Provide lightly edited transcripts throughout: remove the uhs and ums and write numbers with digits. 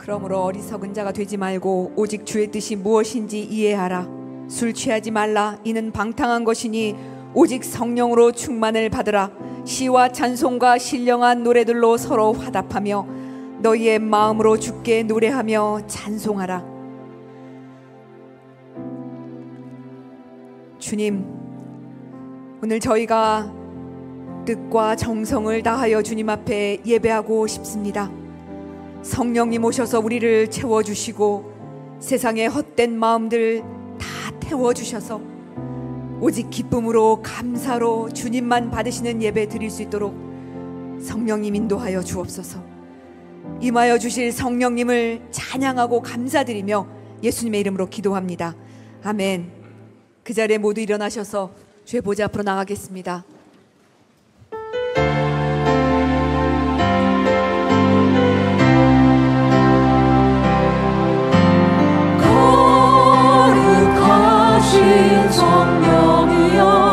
그러므로 어리석은 자가 되지 말고 오직 주의 뜻이 무엇인지 이해하라. 술 취하지 말라. 이는 방탕한 것이니 오직 성령으로 충만을 받으라. 시와 찬송과 신령한 노래들로 서로 화답하며 너희의 마음으로 주께 노래하며 찬송하라. 주님, 오늘 저희가 뜻과 정성을 다하여 주님 앞에 예배하고 싶습니다. 성령님 오셔서 우리를 채워주시고 세상의 헛된 마음들 다 태워주셔서 오직 기쁨으로 감사로 주님만 받으시는 예배 드릴 수 있도록 성령님 인도하여 주옵소서. 임하여 주실 성령님을 찬양하고 감사드리며 예수님의 이름으로 기도합니다. 아멘. 그 자리에 모두 일어나셔서 주의 보좌 앞으로 나가겠습니다. 거룩하신 성령이여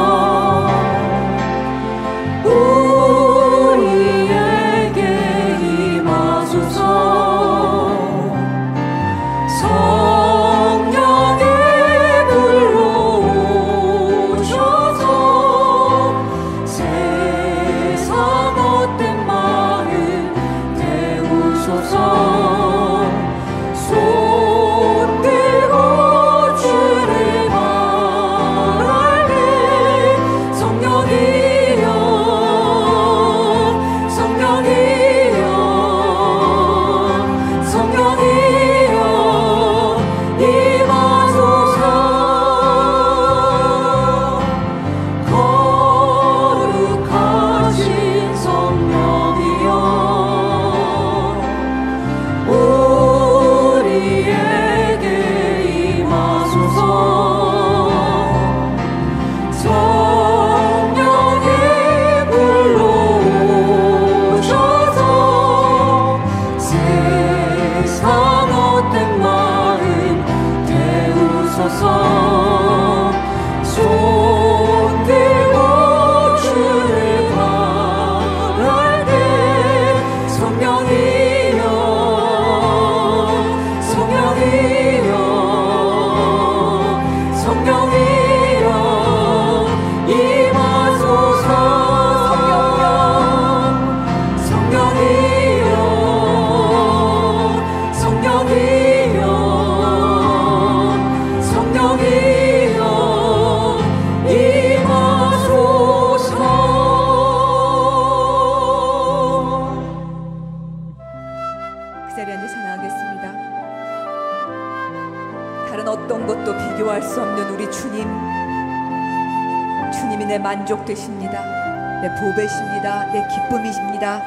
내 만족되십니다. 내 보배십니다. 내 기쁨이십니다.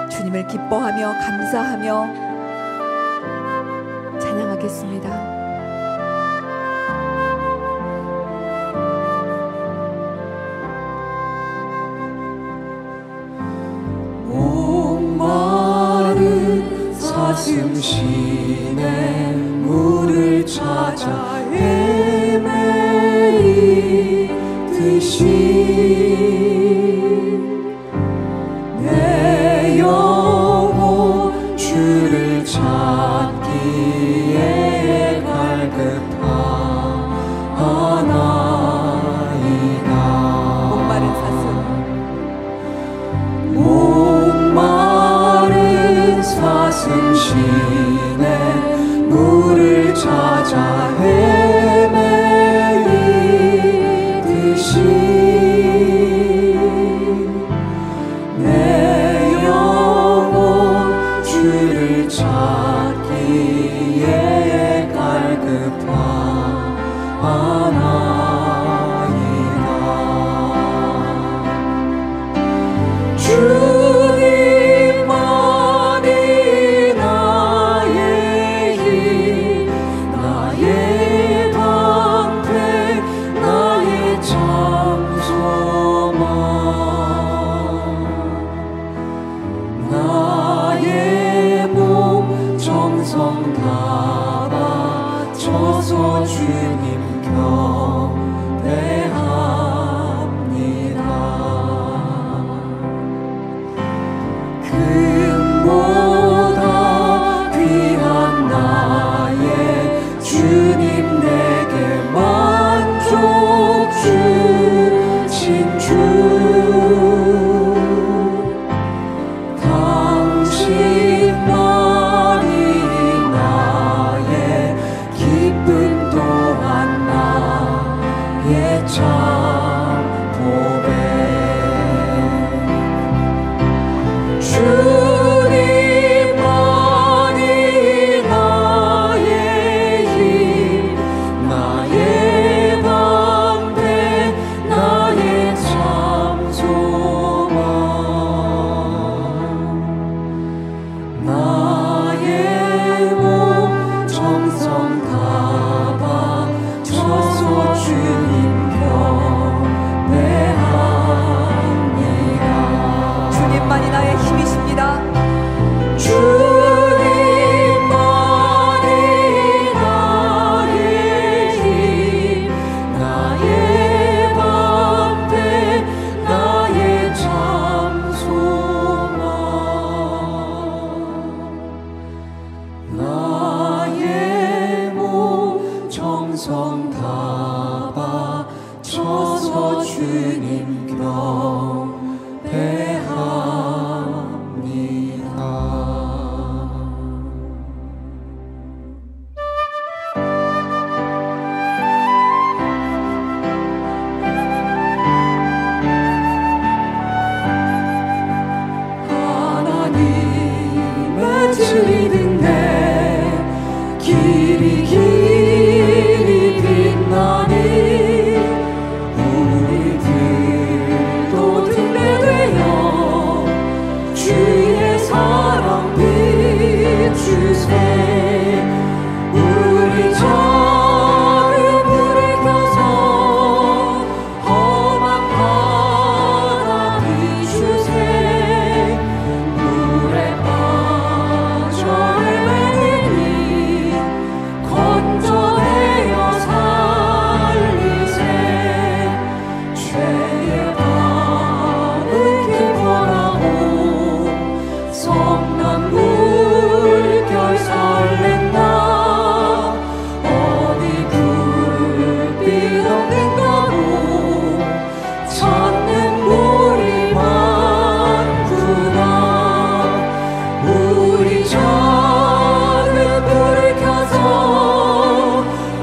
주님을 기뻐하며 감사하며 찬양하겠습니다. 목마른 사슴 시내 물을 찾아 내 영혼 주를 찾기에 갈급하나이다. 목마른 사슴 시내 물을 찾아 내 영혼 주를 찾기에 갈급하나이다. 주님만이 나의 힘, 나의 방패, 나의 장소만, 나의 몸 정성 다 바쳐서 주님 경배합니다. 금보다 정성 다 바쳐서 주님 경배합니다. 하나님의 주이는 내 길이 길이 빛나니 우리들도 등대되어 주의 사랑 비추세. 우리 작은 불을 켜서 험한 바다 비추세. 물에 빠져 헤매니 건져내어 살리세. 죄의 밤을 기뻐하고 성난 물결 설렌다. 어디 불빛 없는 가로 찾는 물이 많구나. 우리 작은 불을 켜서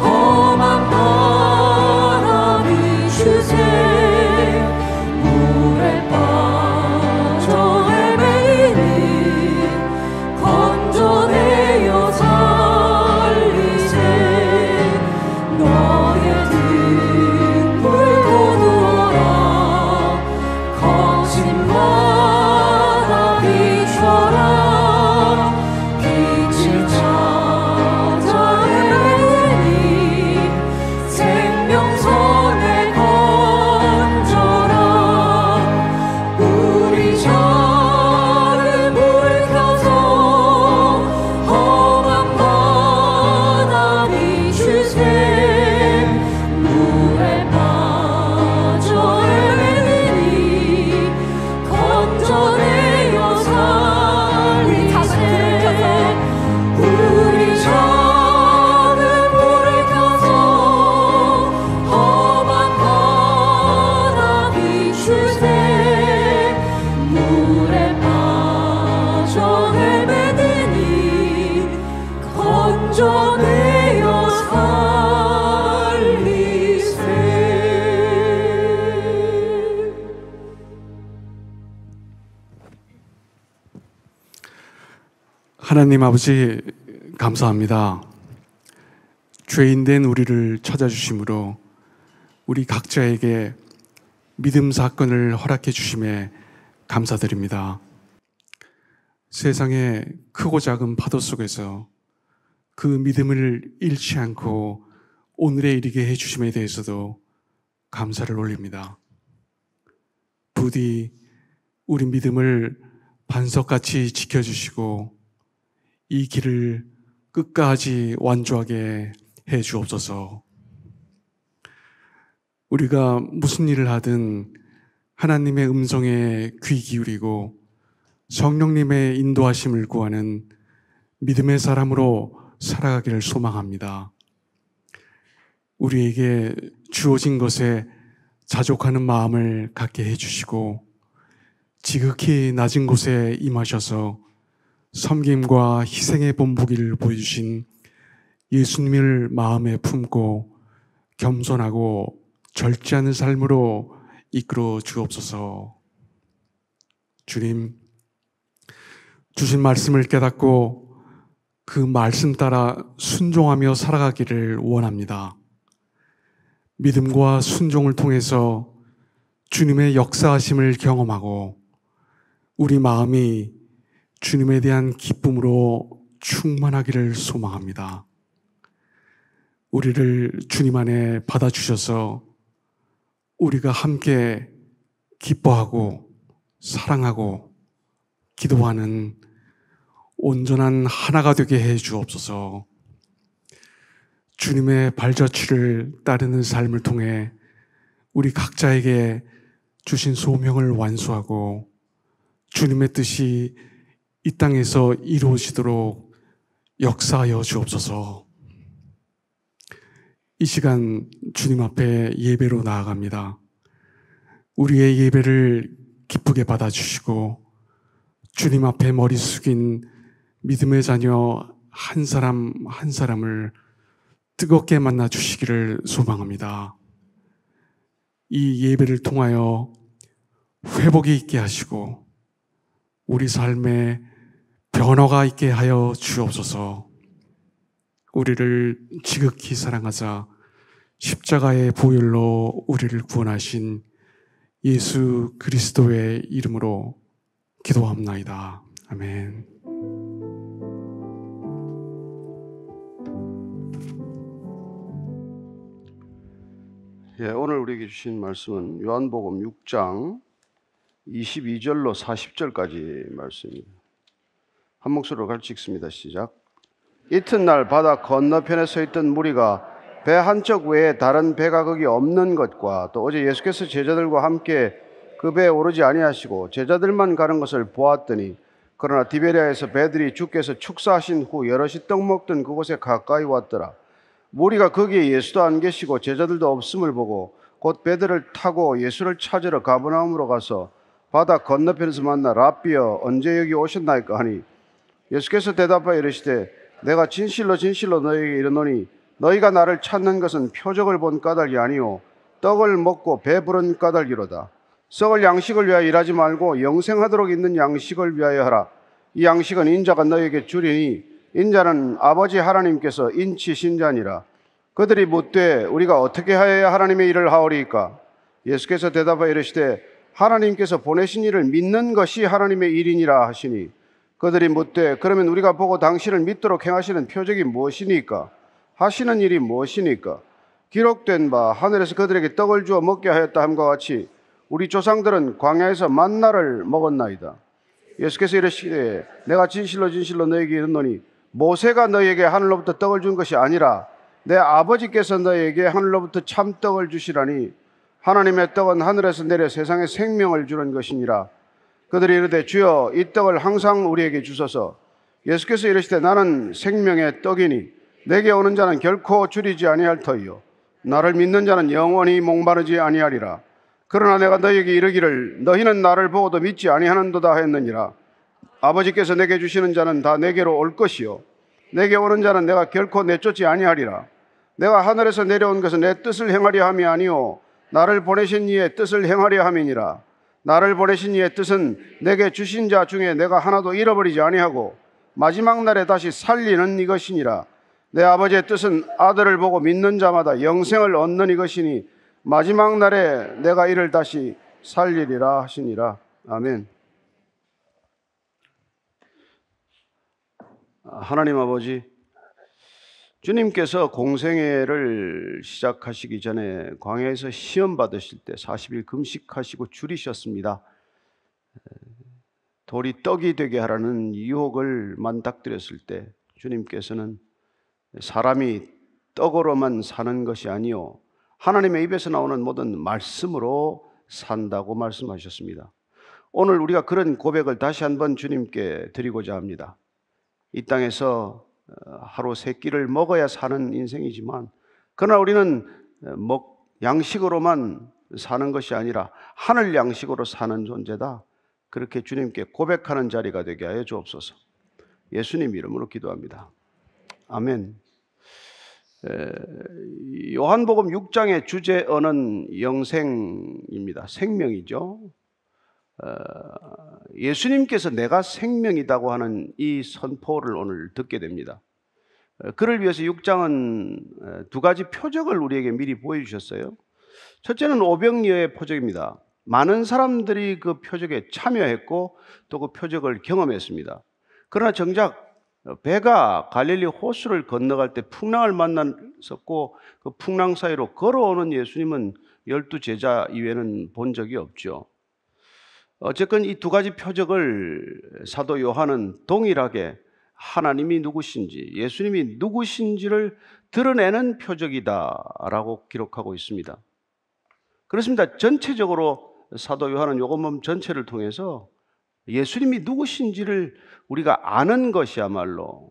험한 바람 비추세. 물에 빠져 헤매니 건져내어 살리세. 너의 등불 거두어라. 거친 바다 비춰라. 빛을 찾아 헤매니 생명선에 건져라. 우리 작은 불을 켜서 험한 바다 비추세. 물에 빠져 헤매니 건져내어 살리세. 우리 작은 불을 켜서 험한 바다 비추세. 물에 빠져 헤매니 건져내어 살리세. 하나님 아버지 감사합니다. 죄인된 우리를 찾아주심으로 우리 각자에게 믿음 사건을 허락해 주심에 감사드립니다. 세상의 크고 작은 파도 속에서 그 믿음을 잃지 않고 오늘에 이르게 해주심에 대해서도 감사를 올립니다. 부디 우리 믿음을 반석같이 지켜주시고 이 길을 끝까지 완주하게 해 주옵소서. 우리가 무슨 일을 하든 하나님의 음성에 귀 기울이고 성령님의 인도하심을 구하는 믿음의 사람으로 살아가기를 소망합니다. 우리에게 주어진 것에 자족하는 마음을 갖게 해주시고 지극히 낮은 곳에 임하셔서 섬김과 희생의 본보기를 보여주신 예수님을 마음에 품고 겸손하고 절제하는 삶으로 이끌어 주옵소서. 주님, 주신 말씀을 깨닫고 그 말씀 따라 순종하며 살아가기를 원합니다. 믿음과 순종을 통해서 주님의 역사하심을 경험하고 우리 마음이 주님에 대한 기쁨으로 충만하기를 소망합니다. 우리를 주님 안에 받아주셔서 우리가 함께 기뻐하고 사랑하고 기도하는 온전한 하나가 되게 해 주옵소서. 주님의 발자취를 따르는 삶을 통해 우리 각자에게 주신 소명을 완수하고 주님의 뜻이 이 땅에서 이루어지도록 역사하여 주옵소서. 이 시간 주님 앞에 예배로 나아갑니다. 우리의 예배를 기쁘게 받아주시고 주님 앞에 머리 숙인 믿음의 자녀 한 사람 한 사람을 뜨겁게 만나 주시기를 소망합니다. 이 예배를 통하여 회복이 있게 하시고 우리 삶에 변화가 있게 하여 주옵소서. 우리를 지극히 사랑하사 십자가의 보혈로 우리를 구원하신 예수 그리스도의 이름으로 기도합나이다. 아멘. 오늘 우리에게 주신 말씀은 요한복음 6장 22절로 40절까지 말씀입니다. 한 목소리로 같이 읽습니다. 시작. 이튿날 바다 건너편에 서 있던 무리가 배 한쪽 외에 다른 배가 거기 없는 것과 또 어제 예수께서 제자들과 함께 그 배에 오르지 아니하시고 제자들만 가는 것을 보았더니 그러나 디베리아에서 배들이 주께서 축사하신 후 여럿이 떡 먹던 그곳에 가까이 왔더라. 무리가 거기에 예수도 안 계시고 제자들도 없음을 보고 곧 배들을 타고 예수를 찾으러 가버나움으로 가서 바다 건너편에서 만나 랍비여 언제 여기 오셨나이까 하니 예수께서 대답하여 이르시되 내가 진실로 진실로 너희에게 이르노니 너희가 나를 찾는 것은 표적을 본 까닭이 아니요 떡을 먹고 배부른 까닭이로다. 썩을 양식을 위하여 일하지 말고 영생하도록 있는 양식을 위하여 하라. 이 양식은 인자가 너희에게 주리니 인자는 아버지 하나님께서 인치신 자니라. 그들이 묻되 우리가 어떻게 하여야 하나님의 일을 하오리이까? 예수께서 대답하여 이르시되 하나님께서 보내신 일을 믿는 것이 하나님의 일이니라 하시니 그들이 묻되 그러면 우리가 보고 당신을 믿도록 행하시는 표적이 무엇이니까? 하시는 일이 무엇이니까? 기록된 바 하늘에서 그들에게 떡을 주어 먹게 하였다 함과 같이 우리 조상들은 광야에서 만나를 먹었나이다. 예수께서 이르시되 내가 진실로 진실로 너희에게 이르노니 모세가 너희에게 하늘로부터 떡을 준 것이 아니라 내 아버지께서 너희에게 하늘로부터 참떡을 주시라니 하나님의 떡은 하늘에서 내려 세상에 생명을 주는 것이니라. 그들이 이르되 주여 이 떡을 항상 우리에게 주소서. 예수께서 이르시되 나는 생명의 떡이니 내게 오는 자는 결코 줄이지 아니할 터이요 나를 믿는 자는 영원히 목마르지 아니하리라. 그러나 내가 너희에게 이르기를 너희는 나를 보고도 믿지 아니하는도다 하였느니라. 아버지께서 내게 주시는 자는 다 내게로 올 것이요 내게 오는 자는 내가 결코 내쫓지 아니하리라. 내가 하늘에서 내려온 것은 내 뜻을 행하려 함이 아니요 나를 보내신 이의 뜻을 행하려 함이니라. 나를 보내신 이의 뜻은 내게 주신 자 중에 내가 하나도 잃어버리지 아니하고 마지막 날에 다시 살리는 이것이니라. 내 아버지의 뜻은 아들을 보고 믿는 자마다 영생을 얻는 이것이니 마지막 날에 내가 이를 다시 살리리라 하시니라. 아멘. 하나님 아버지, 주님께서 공생애를 시작하시기 전에 광야에서 시험 받으실 때 40일 금식하시고 줄이셨습니다. 돌이 떡이 되게 하라는 유혹을 만닥뜨렸을 때 주님께서는 사람이 떡으로만 사는 것이 아니요 하나님의 입에서 나오는 모든 말씀으로 산다고 말씀하셨습니다. 오늘 우리가 그런 고백을 다시 한번 주님께 드리고자 합니다. 이 땅에서 하루 세 끼를 먹어야 사는 인생이지만 그러나 우리는 양식으로만 사는 것이 아니라 하늘 양식으로 사는 존재다. 그렇게 주님께 고백하는 자리가 되게 하여 주옵소서. 예수님 이름으로 기도합니다. 아멘. 요한복음 6장의 주제어는 영생입니다. 생명이죠. 예수님께서 내가 생명이라고 하는 이 선포를 오늘 듣게 됩니다. 그를 위해서 6장은 두 가지 표적을 우리에게 미리 보여주셨어요. 첫째는 오병이어의 표적입니다. 많은 사람들이 그 표적에 참여했고 또 그 표적을 경험했습니다. 그러나 정작 배가 갈릴리 호수를 건너갈 때 풍랑을 만났었고 그 풍랑 사이로 걸어오는 예수님은 12제자 이외에는 본 적이 없죠. 어쨌건 이 두 가지 표적을 사도 요한은 동일하게 하나님이 누구신지 예수님이 누구신지를 드러내는 표적이다라고 기록하고 있습니다. 그렇습니다. 전체적으로 사도 요한은 요한복음 전체를 통해서 예수님이 누구신지를 우리가 아는 것이야말로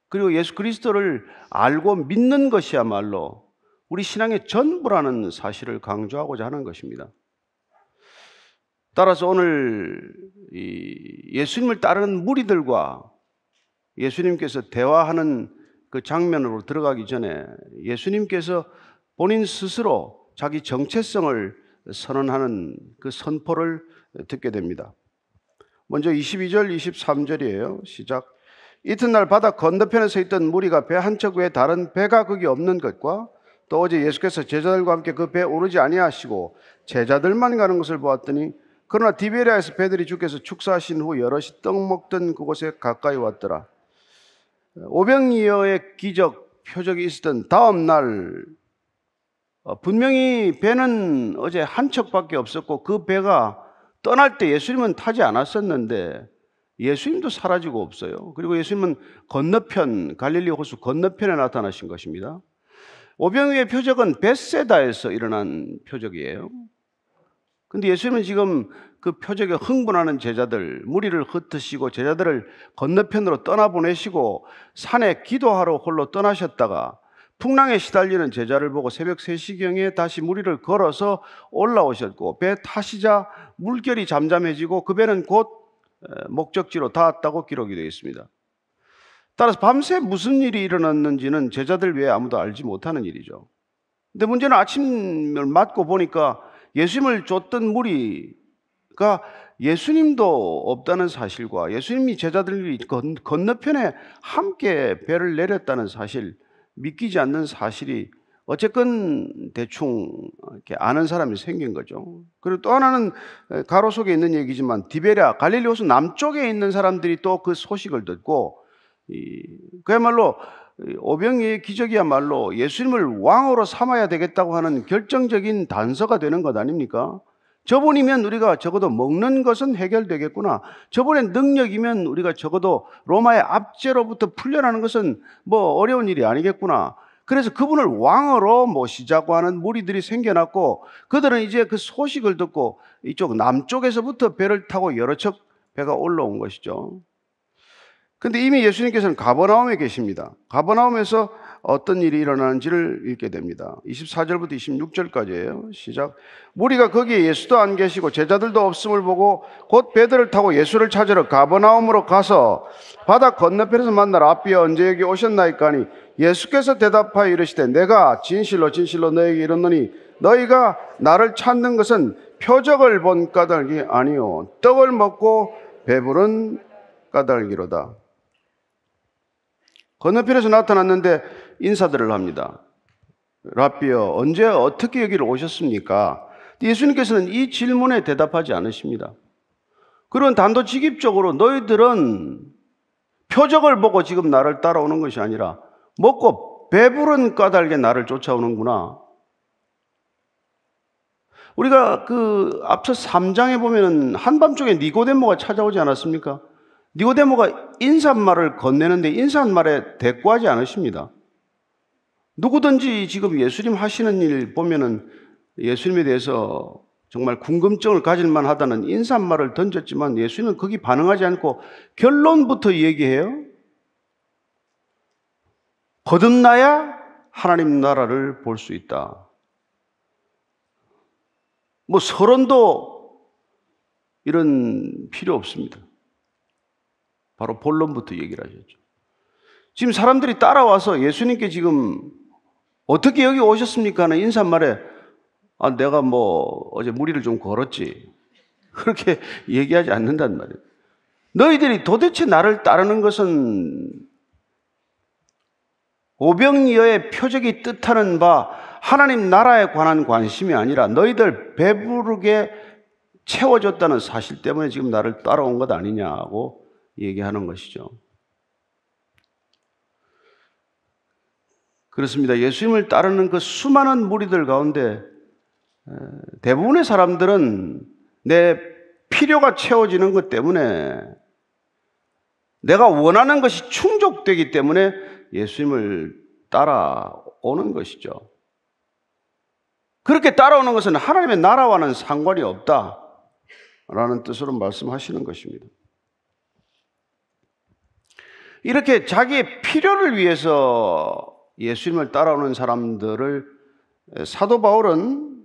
그리고 예수 그리스도를 알고 믿는 것이야말로 우리 신앙의 전부라는 사실을 강조하고자 하는 것입니다. 따라서 오늘 예수님을 따르는 무리들과 예수님께서 대화하는 그 장면으로 들어가기 전에 예수님께서 본인 스스로 자기 정체성을 선언하는 그 선포를 듣게 됩니다. 먼저 22절, 23절이에요. 시작. 이튿날 바다 건너편에 서 있던 무리가 배 한 척 외에 다른 배가 거기 없는 것과 또 어제 예수께서 제자들과 함께 그 배에 오르지 아니하시고 제자들만 가는 것을 보았더니 그러나 디베리아에서 배들이 주께서 축사하신 후 여럿이 떡 먹던 그곳에 가까이 왔더라. 오병이어의 기적 표적이 있었던 다음 날 분명히 배는 어제 한 척밖에 없었고 그 배가 떠날 때 예수님은 타지 않았었는데 예수님도 사라지고 없어요. 그리고 예수님은 건너편 갈릴리 호수 건너편에 나타나신 것입니다. 오병이어의 표적은 벳세다에서 일어난 표적이에요. 근데 예수님은 지금 그 표적에 흥분하는 제자들, 무리를 흩으시고 제자들을 건너편으로 떠나보내시고 산에 기도하러 홀로 떠나셨다가 풍랑에 시달리는 제자를 보고 새벽 3시경에 다시 무리를 걸어서 올라오셨고 배 타시자 물결이 잠잠해지고 그 배는 곧 목적지로 닿았다고 기록이 되어 있습니다. 따라서 밤새 무슨 일이 일어났는지는 제자들 외에 아무도 알지 못하는 일이죠. 근데 문제는 아침을 맞고 보니까 예수님을 쫓던 무리가 예수님도 없다는 사실과 예수님이 제자들이 건너편에 함께 배를 내렸다는 사실, 믿기지 않는 사실이 어쨌건 대충 이렇게 아는 사람이 생긴 거죠. 그리고 또 하나는 가로속에 있는 얘기지만 디베랴, 갈릴리 호수 남쪽에 있는 사람들이 또 그 소식을 듣고 그야말로 오병이어의 기적이야말로 예수님을 왕으로 삼아야 되겠다고 하는 결정적인 단서가 되는 것 아닙니까? 저분이면 우리가 적어도 먹는 것은 해결되겠구나. 저분의 능력이면 우리가 적어도 로마의 압제로부터 풀려나는 것은 뭐 어려운 일이 아니겠구나. 그래서 그분을 왕으로 모시자고 하는 무리들이 생겨났고 그들은 이제 그 소식을 듣고 이쪽 남쪽에서부터 배를 타고 여러 척 배가 올라온 것이죠. 근데 이미 예수님께서는 가버나움에 계십니다. 가버나움에서 어떤 일이 일어나는지를 읽게 됩니다. 24절부터 26절까지예요. 시작. 무리가 거기에 예수도 안 계시고 제자들도 없음을 보고 곧 배들을 타고 예수를 찾으러 가버나움으로 가서 바다 건너편에서 만나 랍비여 언제 여기 오셨나이까 하니 예수께서 대답하여 이르시되 내가 진실로 진실로 너에게 이르노니 너희가 나를 찾는 것은 표적을 본 까닭이 아니요 떡을 먹고 배부른 까닭이로다. 건너편에서 나타났는데 인사들을 합니다. 랍비여 언제 어떻게 여기를 오셨습니까? 예수님께서는 이 질문에 대답하지 않으십니다. 그런 단도직입적으로 너희들은 표적을 보고 지금 나를 따라오는 것이 아니라 먹고 배부른 까닭에 나를 쫓아오는구나. 우리가 그 앞서 3장에 보면은 한밤중에 니고데모가 찾아오지 않았습니까? 니고데모가 인사말을 건네는데 인사말에 대꾸하지 않으십니다. 누구든지 지금 예수님 하시는 일 보면은 예수님에 대해서 정말 궁금증을 가질만 하다는 인사말을 던졌지만 예수님은 거기 반응하지 않고 결론부터 얘기해요. 거듭나야 하나님 나라를 볼 수 있다. 뭐 서론도 이런 필요 없습니다. 바로 본론부터 얘기를 하셨죠. 지금 사람들이 따라와서 예수님께 지금 어떻게 여기 오셨습니까? 하는 인사말에 내가 뭐 어제 무리를 좀 걸었지. 그렇게 얘기하지 않는단 말이에요. 너희들이 도대체 나를 따르는 것은 오병이어의 표적이 뜻하는 바 하나님 나라에 관한 관심이 아니라 너희들 배부르게 채워줬다는 사실 때문에 지금 나를 따라온 것 아니냐고 얘기하는 것이죠. 그렇습니다. 예수님을 따르는 그 수많은 무리들 가운데 대부분의 사람들은 내 필요가 채워지는 것 때문에 내가 원하는 것이 충족되기 때문에 예수님을 따라오는 것이죠. 그렇게 따라오는 것은 하나님의 나라와는 상관이 없다라는 뜻으로 말씀하시는 것입니다. 이렇게 자기의 필요를 위해서 예수님을 따라오는 사람들을 사도 바울은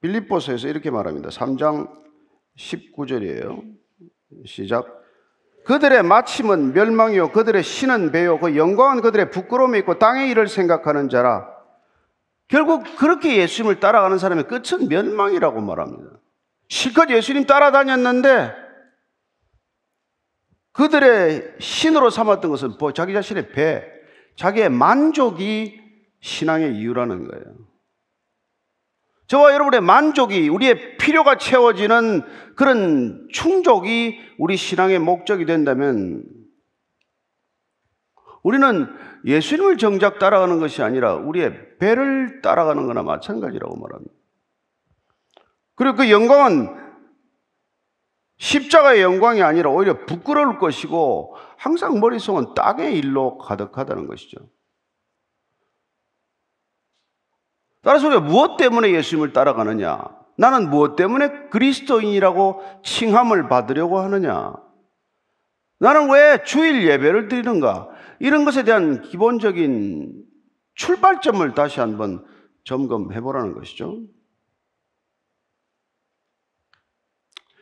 빌립보서에서 이렇게 말합니다. 3장 19절이에요. 시작. 그들의 마침은 멸망이요 그들의 신은 배요 그 영광은 그들의 부끄러움이 있고 땅의 일을 생각하는 자라. 결국 그렇게 예수님을 따라가는 사람의 끝은 멸망이라고 말합니다. 실컷 예수님 따라다녔는데 그들의 신으로 삼았던 것은 자기 자신의 배, 자기의 만족이 신앙의 이유라는 거예요. 저와 여러분의 만족이, 우리의 필요가 채워지는 그런 충족이 우리 신앙의 목적이 된다면 우리는 예수님을 정작 따라가는 것이 아니라 우리의 배를 따라가는 거나 마찬가지라고 말합니다. 그리고 그 영광은 십자가의 영광이 아니라 오히려 부끄러울 것이고 항상 머릿속은 땅의 일로 가득하다는 것이죠. 따라서 우리가 무엇 때문에 예수님을 따라가느냐? 나는 무엇 때문에 그리스도인이라고 칭함을 받으려고 하느냐? 나는 왜 주일 예배를 드리는가? 이런 것에 대한 기본적인 출발점을 다시 한번 점검해 보라는 것이죠.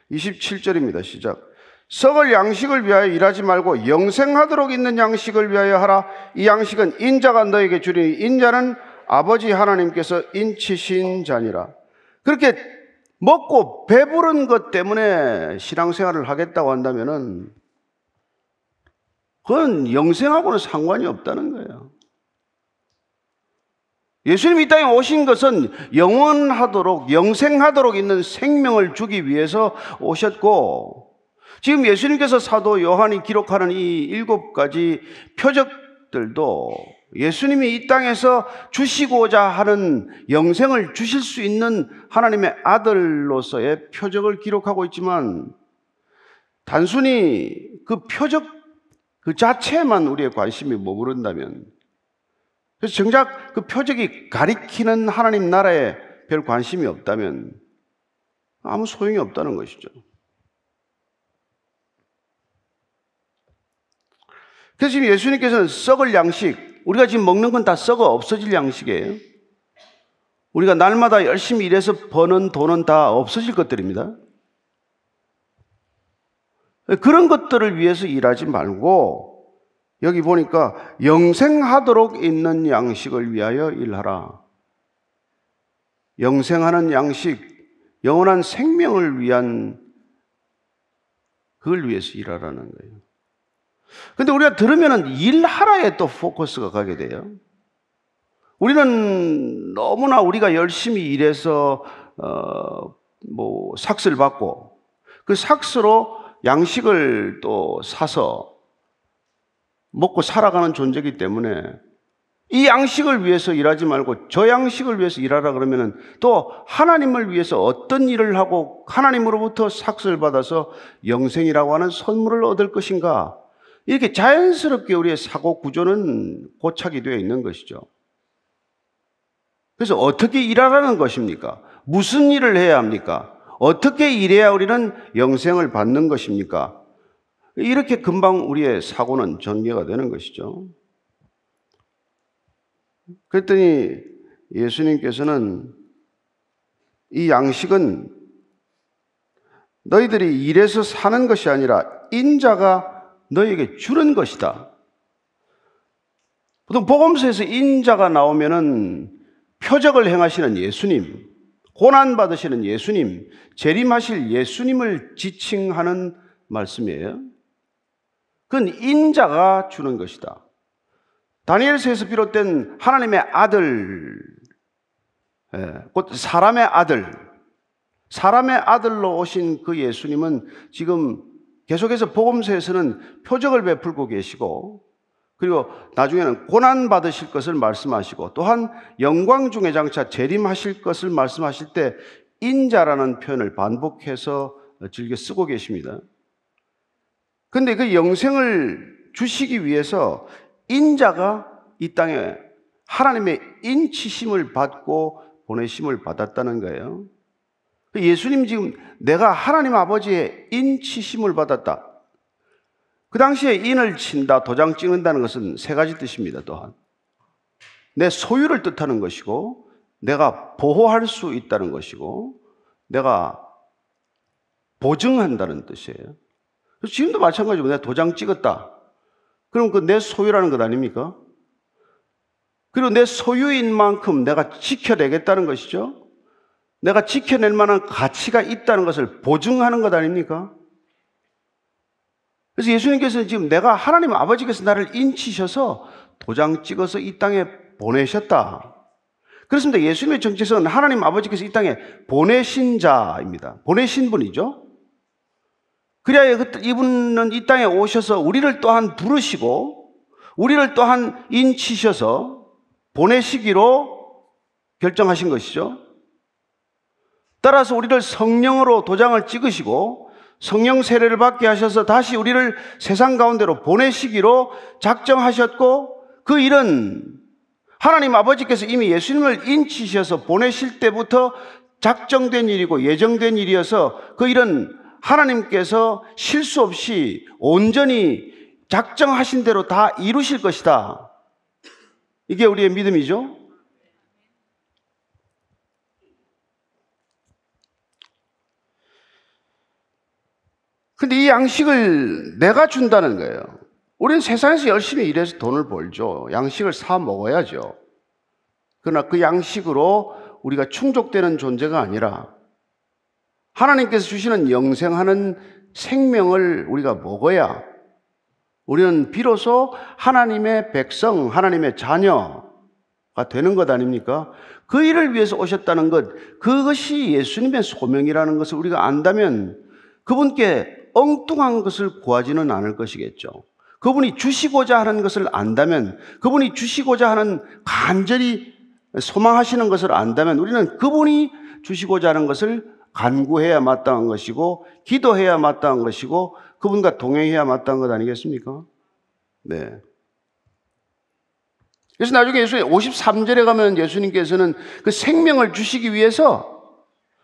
27절입니다. 시작. 썩을 양식을 위하여 일하지 말고 영생하도록 있는 양식을 위하여 하라. 이 양식은 인자가 너에게 주리니 인자는 아버지 하나님께서 인치신 자니라. 그렇게 먹고 배부른 것 때문에 신앙생활을 하겠다고 한다면은 그건 영생하고는 상관이 없다는 거예요. 예수님이 이 땅에 오신 것은 영원하도록, 영생하도록 있는 생명을 주기 위해서 오셨고, 지금 예수님께서 사도 요한이 기록하는 이 7가지 표적들도 예수님이 이 땅에서 주시고자 하는 영생을 주실 수 있는 하나님의 아들로서의 표적을 기록하고 있지만, 단순히 그 표적 그 자체에만 우리의 관심이 머무른다면, 그래서 정작 그 표적이 가리키는 하나님 나라에 별 관심이 없다면 아무 소용이 없다는 것이죠. 그래서 지금 예수님께서는 썩을 양식, 우리가 지금 먹는 건 다 썩어 없어질 양식이에요. 우리가 날마다 열심히 일해서 버는 돈은 다 없어질 것들입니다. 그런 것들을 위해서 일하지 말고 여기 보니까 영생하도록 있는 양식을 위하여 일하라. 영생하는 양식, 영원한 생명을 위한 그걸 위해서 일하라는 거예요. 근데 우리가 들으면 일하라에 또 포커스가 가게 돼요. 우리는 너무나 우리가 열심히 일해서 삭스를 받고 그 삭스로 양식을 또 사서 먹고 살아가는 존재이기 때문에 이 양식을 위해서 일하지 말고 저 양식을 위해서 일하라 그러면은 또 하나님을 위해서 어떤 일을 하고 하나님으로부터 삭스를 받아서 영생이라고 하는 선물을 얻을 것인가? 이렇게 자연스럽게 우리의 사고 구조는 고착이 되어 있는 것이죠. 그래서 어떻게 일하라는 것입니까? 무슨 일을 해야 합니까? 어떻게 일해야 우리는 영생을 받는 것입니까? 이렇게 금방 우리의 사고는 전개가 되는 것이죠. 그랬더니 예수님께서는 이 양식은 너희들이 일해서 사는 것이 아니라 인자가 너희에게 주는 것이다. 보통 복음서에서 인자가 나오면은 표적을 행하시는 예수님, 고난받으시는 예수님, 재림하실 예수님을 지칭하는 말씀이에요. 그건 인자가 주는 것이다. 다니엘서에서 비롯된 하나님의 아들, 곧 사람의 아들로 오신 그 예수님은 지금 계속해서 복음서에서는 표적을 베풀고 계시고, 그리고 나중에는 고난 받으실 것을 말씀하시고, 또한 영광 중에 장차 재림하실 것을 말씀하실 때 인자라는 표현을 반복해서 즐겨 쓰고 계십니다. 근데 그 영생을 주시기 위해서 인자가 이 땅에 하나님의 인치심을 받고 보내심을 받았다는 거예요. 예수님 지금 내가 하나님 아버지의 인치심을 받았다. 그 당시에 인을 친다, 도장 찍는다는 것은 세 가지 뜻입니다. 또한 내 소유를 뜻하는 것이고, 내가 보호할 수 있다는 것이고, 내가 보증한다는 뜻이에요. 지금도 마찬가지고 내가 도장 찍었다. 그럼 그 내 소유라는 것 아닙니까? 그리고 내 소유인 만큼 내가 지켜내겠다는 것이죠. 내가 지켜낼 만한 가치가 있다는 것을 보증하는 것 아닙니까? 그래서 예수님께서는 지금 내가 하나님 아버지께서 나를 인치셔서 도장 찍어서 이 땅에 보내셨다. 그렇습니다. 예수님의 정체성은 하나님 아버지께서 이 땅에 보내신 자입니다. 보내신 분이죠. 그래야 이분은 이 땅에 오셔서 우리를 또한 부르시고 우리를 또한 인치셔서 보내시기로 결정하신 것이죠. 따라서 우리를 성령으로 도장을 찍으시고 성령 세례를 받게 하셔서 다시 우리를 세상 가운데로 보내시기로 작정하셨고, 그 일은 하나님 아버지께서 이미 예수님을 인치셔서 보내실 때부터 작정된 일이고 예정된 일이어서 그 일은 하나님께서 실수 없이 온전히 작정하신 대로 다 이루실 것이다. 이게 우리의 믿음이죠. 근데 이 양식을 내가 준다는 거예요. 우리는 세상에서 열심히 일해서 돈을 벌죠. 양식을 사 먹어야죠. 그러나 그 양식으로 우리가 충족되는 존재가 아니라 하나님께서 주시는 영생하는 생명을 우리가 먹어야 우리는 비로소 하나님의 백성, 하나님의 자녀가 되는 것 아닙니까? 그 일을 위해서 오셨다는 것, 그것이 예수님의 소명이라는 것을 우리가 안다면 그분께 엉뚱한 것을 구하지는 않을 것이겠죠. 그분이 주시고자 하는 것을 안다면, 그분이 주시고자 하는 간절히 소망하시는 것을 안다면 우리는 그분이 주시고자 하는 것을 간구해야 마땅한 것이고 기도해야 마땅한 것이고 그분과 동행해야 마땅한 것 아니겠습니까? 네. 그래서 나중에 예수님 53절에 가면 예수님께서는 그 생명을 주시기 위해서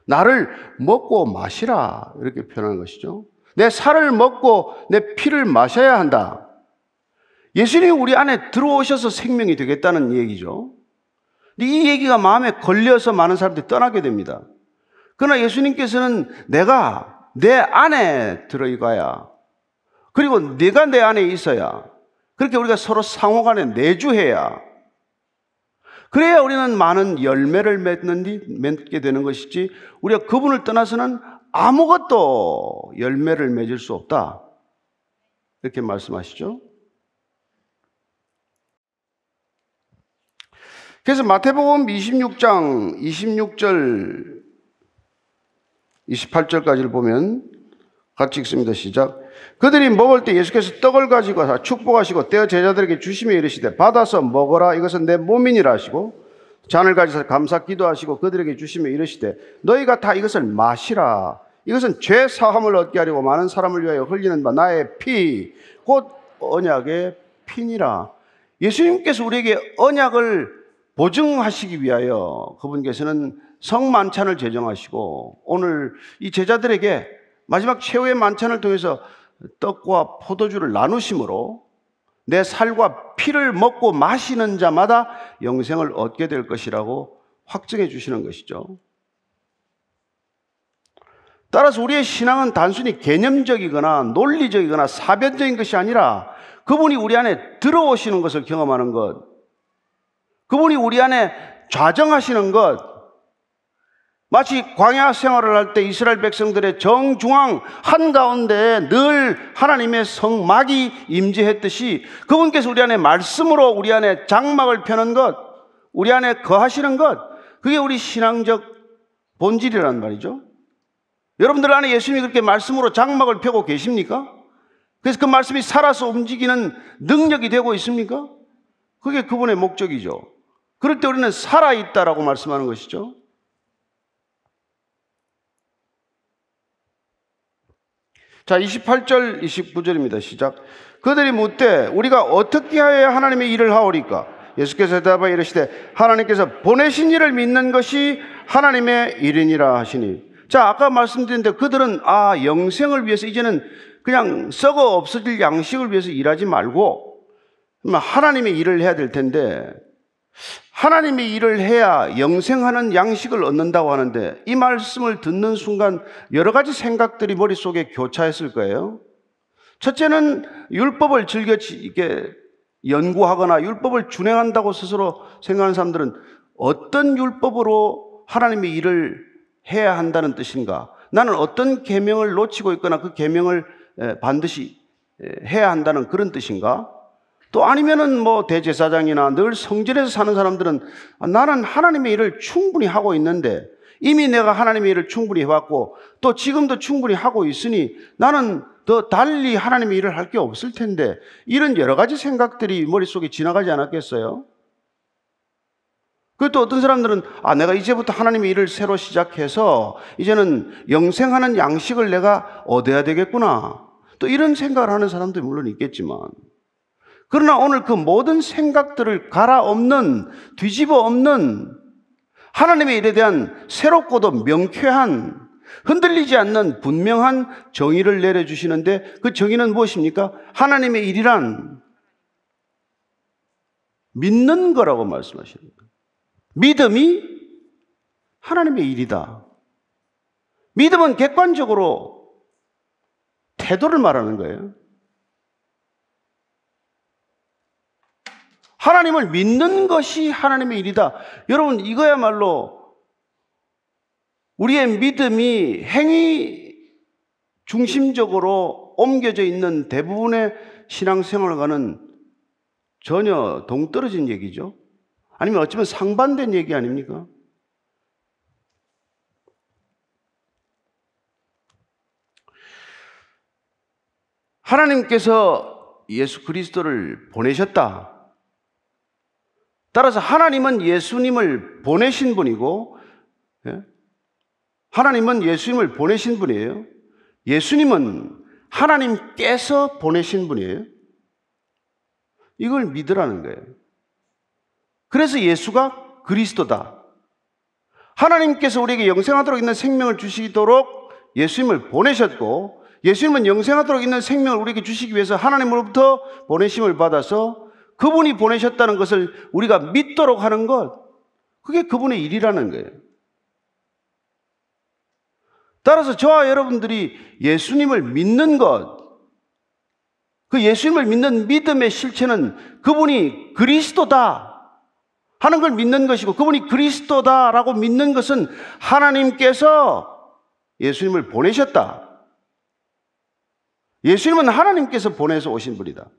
나를 먹고 마시라 이렇게 표현하는 것이죠. 내 살을 먹고 내 피를 마셔야 한다. 예수님이 우리 안에 들어오셔서 생명이 되겠다는 얘기죠. 근데 이 얘기가 마음에 걸려서 많은 사람들이 떠나게 됩니다. 그러나 예수님께서는 내가 내 안에 들어가야, 그리고 네가 내 안에 있어야, 그렇게 우리가 서로 상호간에 내주해야, 그래야 우리는 많은 열매를 맺게 되는 것이지, 우리가 그분을 떠나서는 아무것도 열매를 맺을 수 없다 이렇게 말씀하시죠. 그래서 마태복음 26장 26절 28절까지를 보면 같이 읽습니다. 시작. 그들이 먹을 때 예수께서 떡을 가지고 축복하시고 떼어 제자들에게 주시며 이르시되 받아서 먹어라, 이것은 내 몸이니라 하시고 잔을 가지사 감사 기도하시고 그들에게 주시며 이르시되 너희가 다 이것을 마시라, 이것은 죄 사함을 얻게 하려고 많은 사람을 위하여 흘리는 바 나의 피 곧 언약의 피니라. 예수님께서 우리에게 언약을 보증하시기 위하여 그분께서는 성만찬을 제정하시고 오늘 이 제자들에게 마지막 최후의 만찬을 통해서 떡과 포도주를 나누심으로 내 살과 피를 먹고 마시는 자마다 영생을 얻게 될 것이라고 확증해 주시는 것이죠. 따라서 우리의 신앙은 단순히 개념적이거나 논리적이거나 사변적인 것이 아니라 그분이 우리 안에 들어오시는 것을 경험하는 것, 그분이 우리 안에 좌정하시는 것, 마치 광야 생활을 할 때 이스라엘 백성들의 정중앙 한가운데에 늘 하나님의 성막이 임재했듯이 그분께서 우리 안에 말씀으로 우리 안에 장막을 펴는 것, 우리 안에 거하시는 것, 그게 우리 신앙적 본질이란 말이죠. 여러분들 안에 예수님이 그렇게 말씀으로 장막을 펴고 계십니까? 그래서 그 말씀이 살아서 움직이는 능력이 되고 있습니까? 그게 그분의 목적이죠. 그럴 때 우리는 살아있다라고 말씀하는 것이죠. 자, 28절 29절입니다. 시작. 그들이 묻되 우리가 어떻게 하여야 하나님의 일을 하오리까? 예수께서 대답하여 이르시되 하나님께서 보내신 이를 믿는 것이 하나님의 일이니라 하시니. 자, 아까 말씀드린 대로 그들은 영생을 위해서 이제는 그냥 썩어 없어질 양식을 위해서 일하지 말고 하나님의 일을 해야 될 텐데, 하나님의 일을 해야 영생하는 양식을 얻는다고 하는데, 이 말씀을 듣는 순간 여러 가지 생각들이 머릿속에 교차했을 거예요. 첫째는 율법을 즐겨 이렇게 연구하거나 율법을 준행한다고 스스로 생각하는 사람들은 어떤 율법으로 하나님의 일을 해야 한다는 뜻인가? 나는 어떤 계명을 놓치고 있거나 그 계명을 반드시 해야 한다는 그런 뜻인가? 또 아니면은 뭐 대제사장이나 늘 성전에서 사는 사람들은 나는 하나님의 일을 충분히 하고 있는데, 이미 내가 하나님의 일을 충분히 해왔고 또 지금도 충분히 하고 있으니 나는 더 달리 하나님의 일을 할 게 없을 텐데, 이런 여러 가지 생각들이 머릿속에 지나가지 않았겠어요? 그리고 또 어떤 사람들은 내가 이제부터 하나님의 일을 새로 시작해서 이제는 영생하는 양식을 내가 얻어야 되겠구나, 또 이런 생각을 하는 사람도 물론 있겠지만, 그러나 오늘 그 모든 생각들을 갈아엎는, 뒤집어 엎는 하나님의 일에 대한 새롭고도 명쾌한, 흔들리지 않는 분명한 정의를 내려주시는데, 그 정의는 무엇입니까? 하나님의 일이란 믿는 거라고 말씀하십니다. 믿음이 하나님의 일이다. 믿음은 객관적으로 태도를 말하는 거예요. 하나님을 믿는 것이 하나님의 일이다. 여러분, 이거야말로 우리의 믿음이 행위 중심적으로 옮겨져 있는 대부분의 신앙생활과는 전혀 동떨어진 얘기죠. 아니면 어쩌면 상반된 얘기 아닙니까? 하나님께서 예수 그리스도를 보내셨다. 따라서 하나님은 예수님을 보내신 분이고, 하나님은 예수님을 보내신 분이에요. 예수님은 하나님께서 보내신 분이에요. 이걸 믿으라는 거예요. 그래서 예수가 그리스도다. 하나님께서 우리에게 영생하도록 있는 생명을 주시도록 예수님을 보내셨고, 예수님은 영생하도록 있는 생명을 우리에게 주시기 위해서 하나님으로부터 보내심을 받아서 그분이 보내셨다는 것을 우리가 믿도록 하는 것, 그게 그분의 일이라는 거예요. 따라서 저와 여러분들이 예수님을 믿는 것, 그 예수님을 믿는 믿음의 실체는 그분이 그리스도다 하는 걸 믿는 것이고, 그분이 그리스도다라고 믿는 것은 하나님께서 예수님을 보내셨다. 예수님은 하나님께서 보내서 오신 분이다.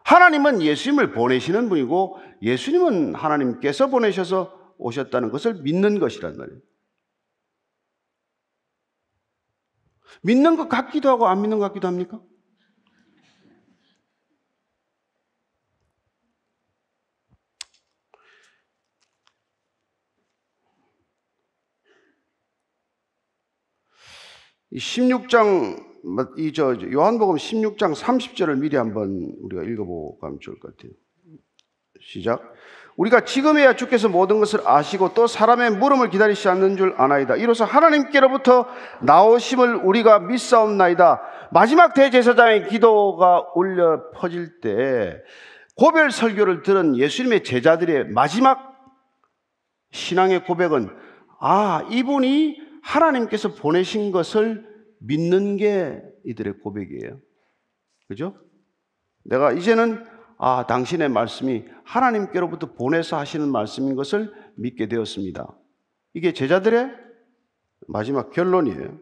하나님은 예수님을 보내시는 분이고, 예수님은 하나님께서 보내셔서 오셨다는 것을 믿는 것이란 말이에요. 믿는 것 같기도 하고 안 믿는 것 같기도 합니까? 이 16장, 요한복음 16장 30절을 미리 한번 우리가 읽어보고 가면 좋을 것 같아요. 시작. 우리가 지금에야 주께서 모든 것을 아시고 또 사람의 물음을 기다리시지 않는 줄 아나이다. 이로써 하나님께로부터 나오심을 우리가 믿사옵나이다. 마지막 대제사장의 기도가 울려 퍼질 때 고별 설교를 들은 예수님의 제자들의 마지막 신앙의 고백은, 이분이 하나님께서 보내신 것을 믿는 게 이들의 고백이에요. 그죠? 내가 이제는 당신의 말씀이 하나님께로부터 보내서 하시는 말씀인 것을 믿게 되었습니다. 이게 제자들의 마지막 결론이에요.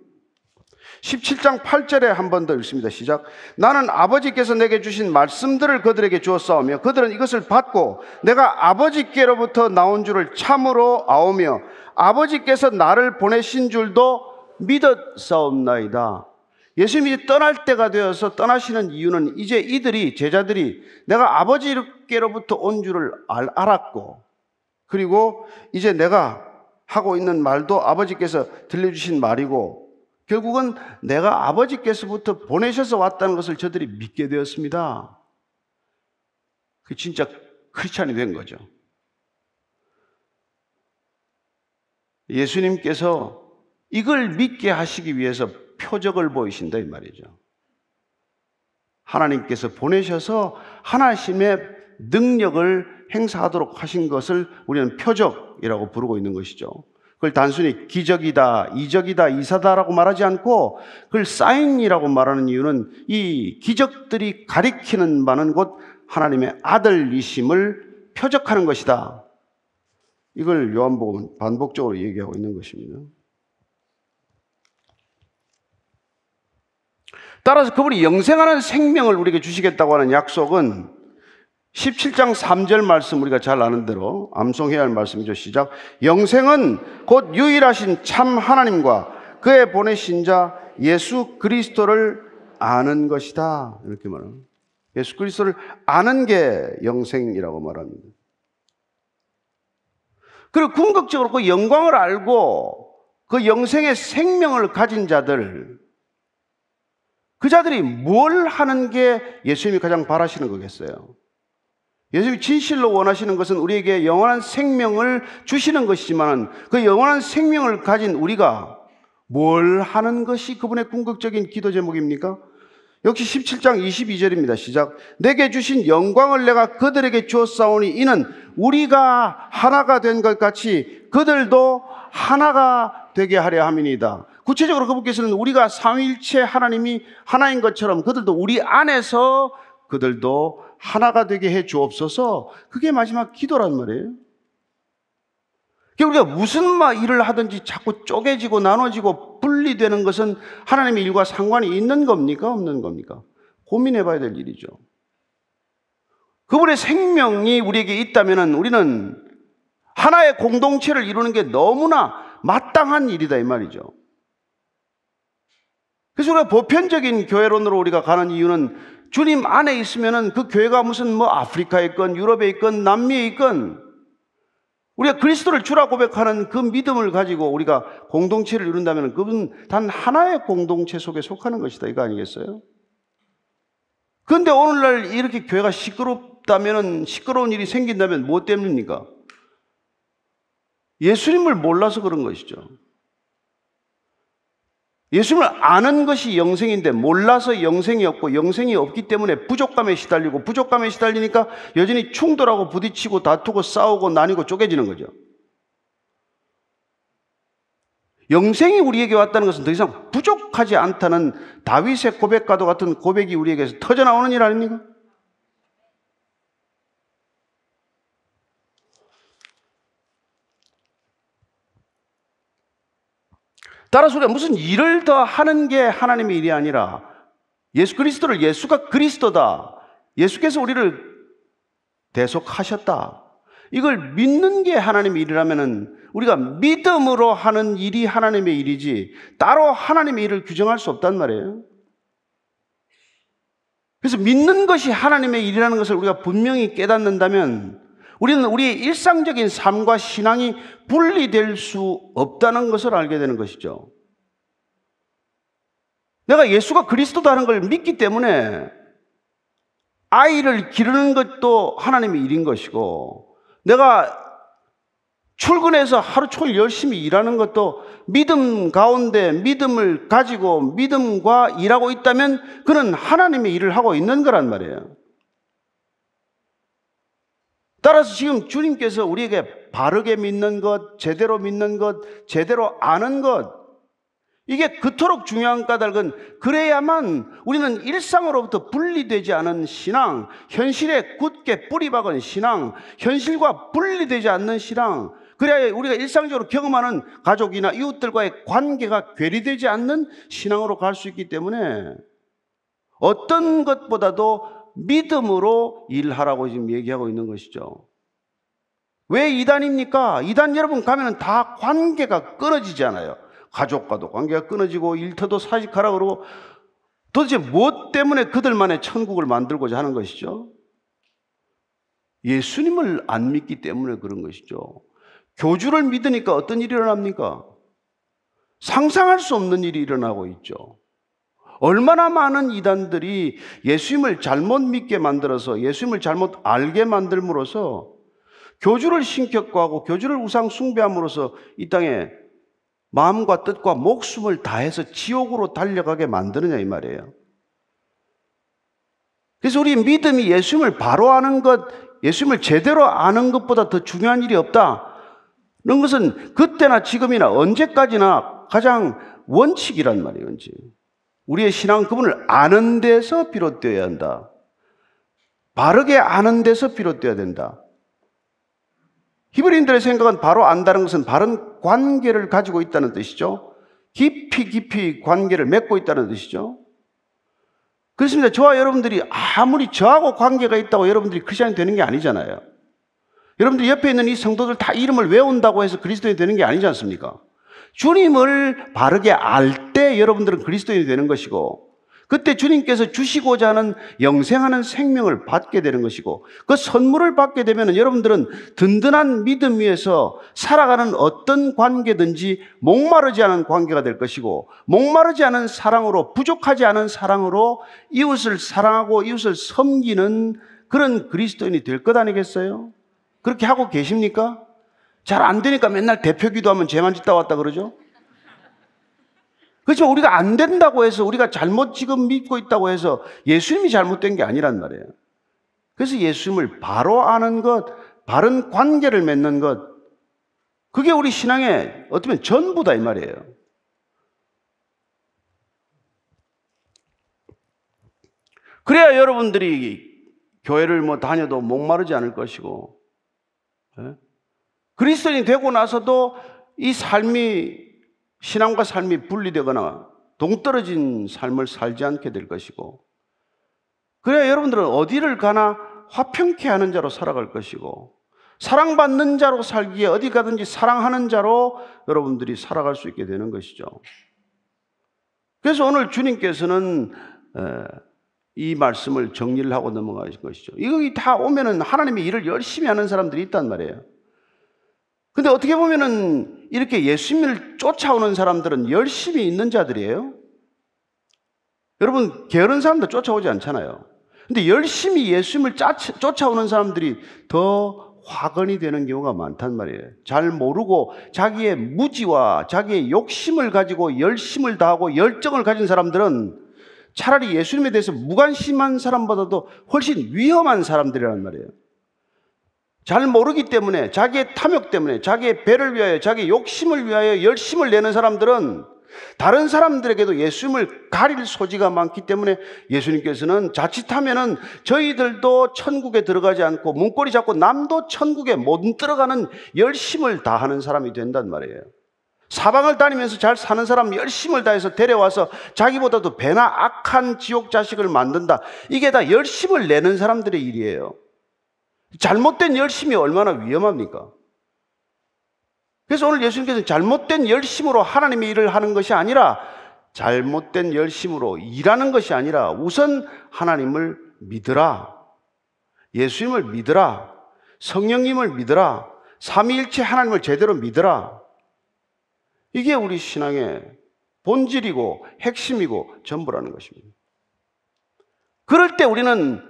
17장 8절에 한 번 더 읽습니다. 시작. 나는 아버지께서 내게 주신 말씀들을 그들에게 주었사오며 그들은 이것을 받고 내가 아버지께로부터 나온 줄을 참으로 아오며 아버지께서 나를 보내신 줄도 믿었사옵나이다. 예수님이 떠날 때가 되어서 떠나시는 이유는 이제 이들이, 제자들이 내가 아버지께로부터 온 줄을 알았고, 그리고 이제 내가 하고 있는 말도 아버지께서 들려주신 말이고, 결국은 내가 아버지께서부터 보내셔서 왔다는 것을 저들이 믿게 되었습니다. 그 진짜 크리스찬이 된 거죠. 예수님께서 이걸 믿게 하시기 위해서 표적을 보이신다 이 말이죠. 하나님께서 보내셔서 하나님의 능력을 행사하도록 하신 것을 우리는 표적이라고 부르고 있는 것이죠. 그걸 단순히 기적이다, 이적이다, 이사다라고 말하지 않고 그걸 사인이라고 말하는 이유는 이 기적들이 가리키는 바는 곧 하나님의 아들이심을 표적하는 것이다. 이걸 요한복음은 반복적으로 얘기하고 있는 것입니다. 따라서 그분이 영생하는 생명을 우리에게 주시겠다고 하는 약속은 17장 3절 말씀 우리가 잘 아는 대로 암송해야 할 말씀이죠. 시작. 영생은 곧 유일하신 참 하나님과 그의 보내신 자 예수 그리스도를 아는 것이다. 이렇게 말합니다. 예수 그리스도를 아는 게 영생이라고 말합니다. 그리고 궁극적으로 그 영광을 알고 그 영생의 생명을 가진 자들, 그 자들이 뭘 하는 게 예수님이 가장 바라시는 거겠어요? 예수님이 진실로 원하시는 것은 우리에게 영원한 생명을 주시는 것이지만 그 영원한 생명을 가진 우리가 뭘 하는 것이 그분의 궁극적인 기도 제목입니까? 역시 17장 22절입니다. 시작. 내게 주신 영광을 내가 그들에게 주었사오니 이는 우리가 하나가 된 것 같이 그들도 하나가 되게 하려 함이니이다. 구체적으로 그분께서는 우리가 삼위일체 하나님이 하나인 것처럼 그들도 우리 안에서 그들도 하나가 되게 해 주옵소서. 그게 마지막 기도란 말이에요. 우리가 무슨 일을 하든지 자꾸 쪼개지고 나눠지고 분리되는 것은 하나님의 일과 상관이 있는 겁니까? 없는 겁니까? 고민해 봐야 될 일이죠. 그분의 생명이 우리에게 있다면 우리는 하나의 공동체를 이루는 게 너무나 마땅한 일이다 이 말이죠. 그래서 우리가 보편적인 교회론으로 우리가 가는 이유는 주님 안에 있으면 그 교회가 무슨 아프리카에 있건 유럽에 있건 남미에 있건 우리가 그리스도를 주라 고백하는 그 믿음을 가지고 우리가 공동체를 이룬다면 그건 단 하나의 공동체 속에 속하는 것이다 이거 아니겠어요? 그런데 오늘날 이렇게 교회가 시끄럽다면 시끄러운 일이 생긴다면 뭐 때문입니까? 예수님을 몰라서 그런 것이죠. 예수님을 아는 것이 영생인데 몰라서 영생이 없고 영생이 없기 때문에 부족감에 시달리고 부족감에 시달리니까 여전히 충돌하고 부딪히고 다투고 싸우고 나뉘고 쪼개지는 거죠. 영생이 우리에게 왔다는 것은 더 이상 부족하지 않다는 다윗의 고백과도 같은 고백이 우리에게서 터져나오는 일 아닙니까? 따라서 우리가 무슨 일을 더 하는 게 하나님의 일이 아니라 예수 그리스도를 예수가 그리스도다. 예수께서 우리를 대속하셨다. 이걸 믿는 게 하나님의 일이라면 우리가 믿음으로 하는 일이 하나님의 일이지 따로 하나님의 일을 규정할 수 없단 말이에요. 그래서 믿는 것이 하나님의 일이라는 것을 우리가 분명히 깨닫는다면 우리는 우리의 일상적인 삶과 신앙이 분리될 수 없다는 것을 알게 되는 것이죠. 내가 예수가 그리스도다는 걸 믿기 때문에 아이를 기르는 것도 하나님의 일인 것이고 내가 출근해서 하루 종일 열심히 일하는 것도 믿음 가운데 믿음을 가지고 믿음과 일하고 있다면 그는 하나님의 일을 하고 있는 거란 말이에요. 따라서 지금 주님께서 우리에게 바르게 믿는 것, 제대로 믿는 것, 제대로 아는 것 이게 그토록 중요한 까닭은 그래야만 우리는 일상으로부터 분리되지 않은 신앙, 현실에 굳게 뿌리박은 신앙, 현실과 분리되지 않는 신앙 그래야 우리가 일상적으로 경험하는 가족이나 이웃들과의 관계가 괴리되지 않는 신앙으로 갈 수 있기 때문에 어떤 것보다도 믿음으로 일하라고 지금 얘기하고 있는 것이죠. 왜 이단입니까? 이단 여러분 가면 다 관계가 끊어지잖아요. 가족과도 관계가 끊어지고 일터도 사직하라 그러고 도대체 무엇 때문에 그들만의 천국을 만들고자 하는 것이죠? 예수님을 안 믿기 때문에 그런 것이죠. 교주를 믿으니까 어떤 일이 일어납니까? 상상할 수 없는 일이 일어나고 있죠. 얼마나 많은 이단들이 예수님을 잘못 믿게 만들어서 예수님을 잘못 알게 만들므로써 교주를 신격화하고 교주를 우상 숭배함으로써 이 땅에 마음과 뜻과 목숨을 다해서 지옥으로 달려가게 만드느냐 이 말이에요. 그래서 우리 믿음이 예수님을 바로 아는 것, 예수님을 제대로 아는 것보다 더 중요한 일이 없다. 이런 것은 그때나 지금이나 언제까지나 가장 원칙이란 말이에요. 원칙. 우리의 신앙은 그분을 아는 데서 비롯되어야 한다. 바르게 아는 데서 비롯되어야 된다. 히브리인들의 생각은 바로 안다는 것은 바른 관계를 가지고 있다는 뜻이죠. 깊이 관계를 맺고 있다는 뜻이죠. 그렇습니다. 저와 여러분들이 아무리 저하고 관계가 있다고 여러분들이 크리스천이 되는 게 아니잖아요. 여러분들 옆에 있는 이 성도들 다 이름을 외운다고 해서 그리스도인이 되는 게 아니지 않습니까? 주님을 바르게 알 때 여러분들은 그리스도인이 되는 것이고, 그때 주님께서 주시고자 하는 영생하는 생명을 받게 되는 것이고, 그 선물을 받게 되면 여러분들은 든든한 믿음 위에서 살아가는 어떤 관계든지 목마르지 않은 관계가 될 것이고, 목마르지 않은 사랑으로, 부족하지 않은 사랑으로 이웃을 사랑하고 이웃을 섬기는 그런 그리스도인이 될 것 아니겠어요? 그렇게 하고 계십니까? 잘 안 되니까 맨날 대표 기도하면 죄만 짓다 왔다 그러죠? 그렇지만 우리가 안 된다고 해서, 우리가 잘못 지금 믿고 있다고 해서 예수님이 잘못된 게 아니란 말이에요. 그래서 예수님을 바로 아는 것, 바른 관계를 맺는 것, 그게 우리 신앙의 어쩌면 전부다 이 말이에요. 그래야 여러분들이 교회를 다녀도 목마르지 않을 것이고, 그리스도인이 되고 나서도 이 삶이, 신앙과 삶이 분리되거나 동떨어진 삶을 살지 않게 될 것이고, 그래야 여러분들은 어디를 가나 화평케 하는 자로 살아갈 것이고, 사랑받는 자로 살기에 어디 가든지 사랑하는 자로 여러분들이 살아갈 수 있게 되는 것이죠. 그래서 오늘 주님께서는 이 말씀을 정리를 하고 넘어가신 것이죠. 이거 다 오면은 하나님의 일을 열심히 하는 사람들이 있단 말이에요. 근데 어떻게 보면은 이렇게 예수님을 쫓아오는 사람들은 열심히 있는 자들이에요. 여러분, 게으른 사람들 쫓아오지 않잖아요. 근데 열심히 예수님을 쫓아오는 사람들이 더 화근이 되는 경우가 많단 말이에요. 잘 모르고 자기의 무지와 자기의 욕심을 가지고 열심을 다하고 열정을 가진 사람들은 차라리 예수님에 대해서 무관심한 사람보다도 훨씬 위험한 사람들이란 말이에요. 잘 모르기 때문에, 자기의 탐욕 때문에, 자기의 배를 위하여, 자기의 욕심을 위하여 열심을 내는 사람들은 다른 사람들에게도 예수님을 가릴 소지가 많기 때문에 예수님께서는 자칫하면은 저희들도 천국에 들어가지 않고 문고리 잡고 남도 천국에 못 들어가는 열심을 다하는 사람이 된단 말이에요. 사방을 다니면서 잘 사는 사람 열심을 다해서 데려와서 자기보다도 배나 악한 지옥 자식을 만든다. 이게 다 열심을 내는 사람들의 일이에요. 잘못된 열심이 얼마나 위험합니까? 그래서 오늘 예수님께서는 잘못된 열심으로 하나님의 일을 하는 것이 아니라, 잘못된 열심으로 일하는 것이 아니라 우선 하나님을 믿으라, 예수님을 믿으라, 성령님을 믿으라, 삼위일체 하나님을 제대로 믿으라. 이게 우리 신앙의 본질이고 핵심이고 전부라는 것입니다. 그럴 때 우리는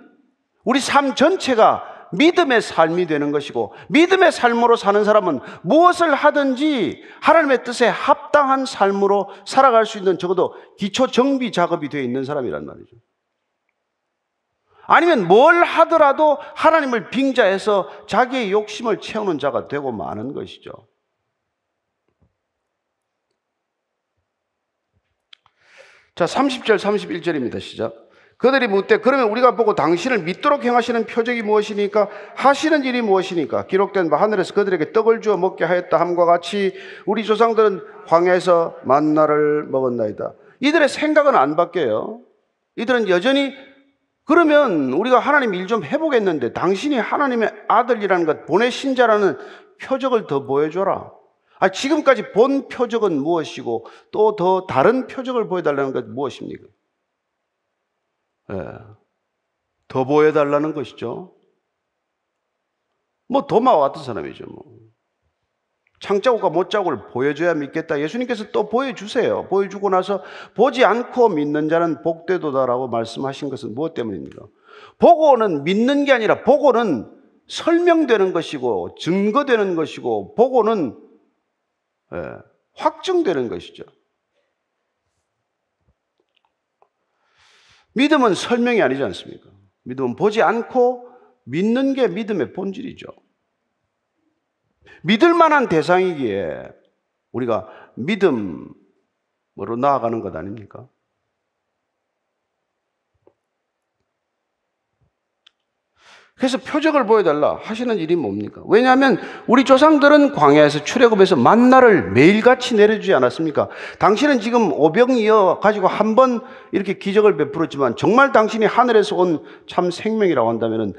우리 삶 전체가 믿음의 삶이 되는 것이고, 믿음의 삶으로 사는 사람은 무엇을 하든지 하나님의 뜻에 합당한 삶으로 살아갈 수 있는 적어도 기초 정비 작업이 되어 있는 사람이란 말이죠. 아니면 뭘 하더라도 하나님을 빙자해서 자기의 욕심을 채우는 자가 되고 마는 것이죠. 자, 30절 31절입니다. 시작. 그들이 묻되 그러면 우리가 보고 당신을 믿도록 행하시는 표적이 무엇이니까? 하시는 일이 무엇이니까? 기록된 바 하늘에서 그들에게 떡을 주어 먹게 하였다 함과 같이 우리 조상들은 광야에서 만나를 먹었나이다. 이들의 생각은 안 바뀌어요. 이들은 여전히, 그러면 우리가 하나님 일 좀 해보겠는데 당신이 하나님의 아들이라는 것, 보내신 자라는 표적을 더 보여줘라. 지금까지 본 표적은 무엇이고 또 더 다른 표적을 보여달라는 것 무엇입니까? 더 보여달라는 것이죠. 도마와 같은 사람이죠. 창자국과 못자국을 보여줘야 믿겠다. 예수님께서 또 보여주세요. 보여주고 나서 보지 않고 믿는 자는 복되도다라고 말씀하신 것은 무엇 때문입니까? 보고는 믿는 게 아니라 보고는 설명되는 것이고 증거되는 것이고 보고는 확증되는 것이죠. 믿음은 설명이 아니지 않습니까? 믿음은 보지 않고 믿는 게 믿음의 본질이죠. 믿을 만한 대상이기에 우리가 믿음으로 나아가는 것 아닙니까? 그래서 표적을 보여달라 하시는 일이 뭡니까? 왜냐하면 우리 조상들은 광야에서 출애굽해서 만나를 매일같이 내려주지 않았습니까? 당신은 지금 오병이어 가지고 한 번 이렇게 기적을 베풀었지만 정말 당신이 하늘에서 온 참 생명이라고 한다면은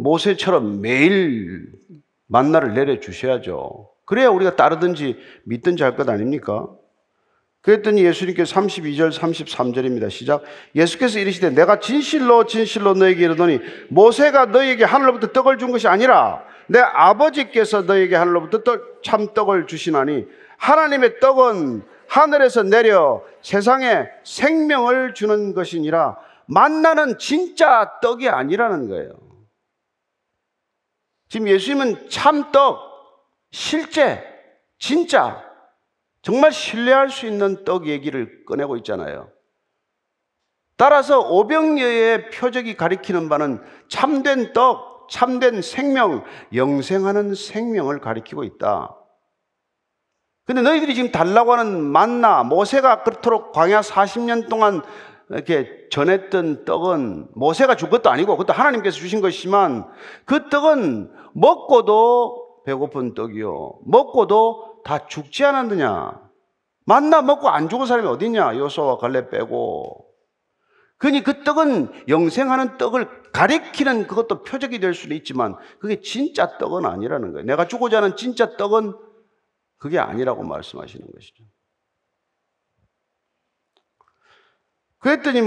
모세처럼 매일 만나를 내려주셔야죠. 그래야 우리가 따르든지 믿든지 할 것 아닙니까? 그랬더니 예수님께서 32절 33절입니다. 시작. 예수께서 이르시되 내가 진실로 진실로 너에게 이르노니 모세가 너에게 하늘로부터 떡을 준 것이 아니라 내 아버지께서 너에게 하늘로부터 참 떡을 주시나니 하나님의 떡은 하늘에서 내려 세상에 생명을 주는 것이니라. 만나는 진짜 떡이 아니라는 거예요. 지금 예수님은 참떡, 실제, 진짜 정말 신뢰할 수 있는 떡 얘기를 꺼내고 있잖아요. 따라서 오병이어의 표적이 가리키는 바는 참된 떡, 참된 생명, 영생하는 생명을 가리키고 있다. 근데 너희들이 지금 달라고 하는 만나, 모세가 그토록 광야 40년 동안 이렇게 전했던 떡은 모세가 준 것도 아니고 그것도 하나님께서 주신 것이지만 그 떡은 먹고도 배고픈 떡이요, 먹고도 다 죽지 않았느냐. 만나 먹고 안 죽은 사람이 어디 있냐. 여호수아와 갈렙 빼고. 그러니 그 떡은 영생하는 떡을 가리키는 그것도 표적이 될 수는 있지만 그게 진짜 떡은 아니라는 거예요. 내가 주고자 하는 진짜 떡은 그게 아니라고 말씀하시는 것이죠. 그랬더니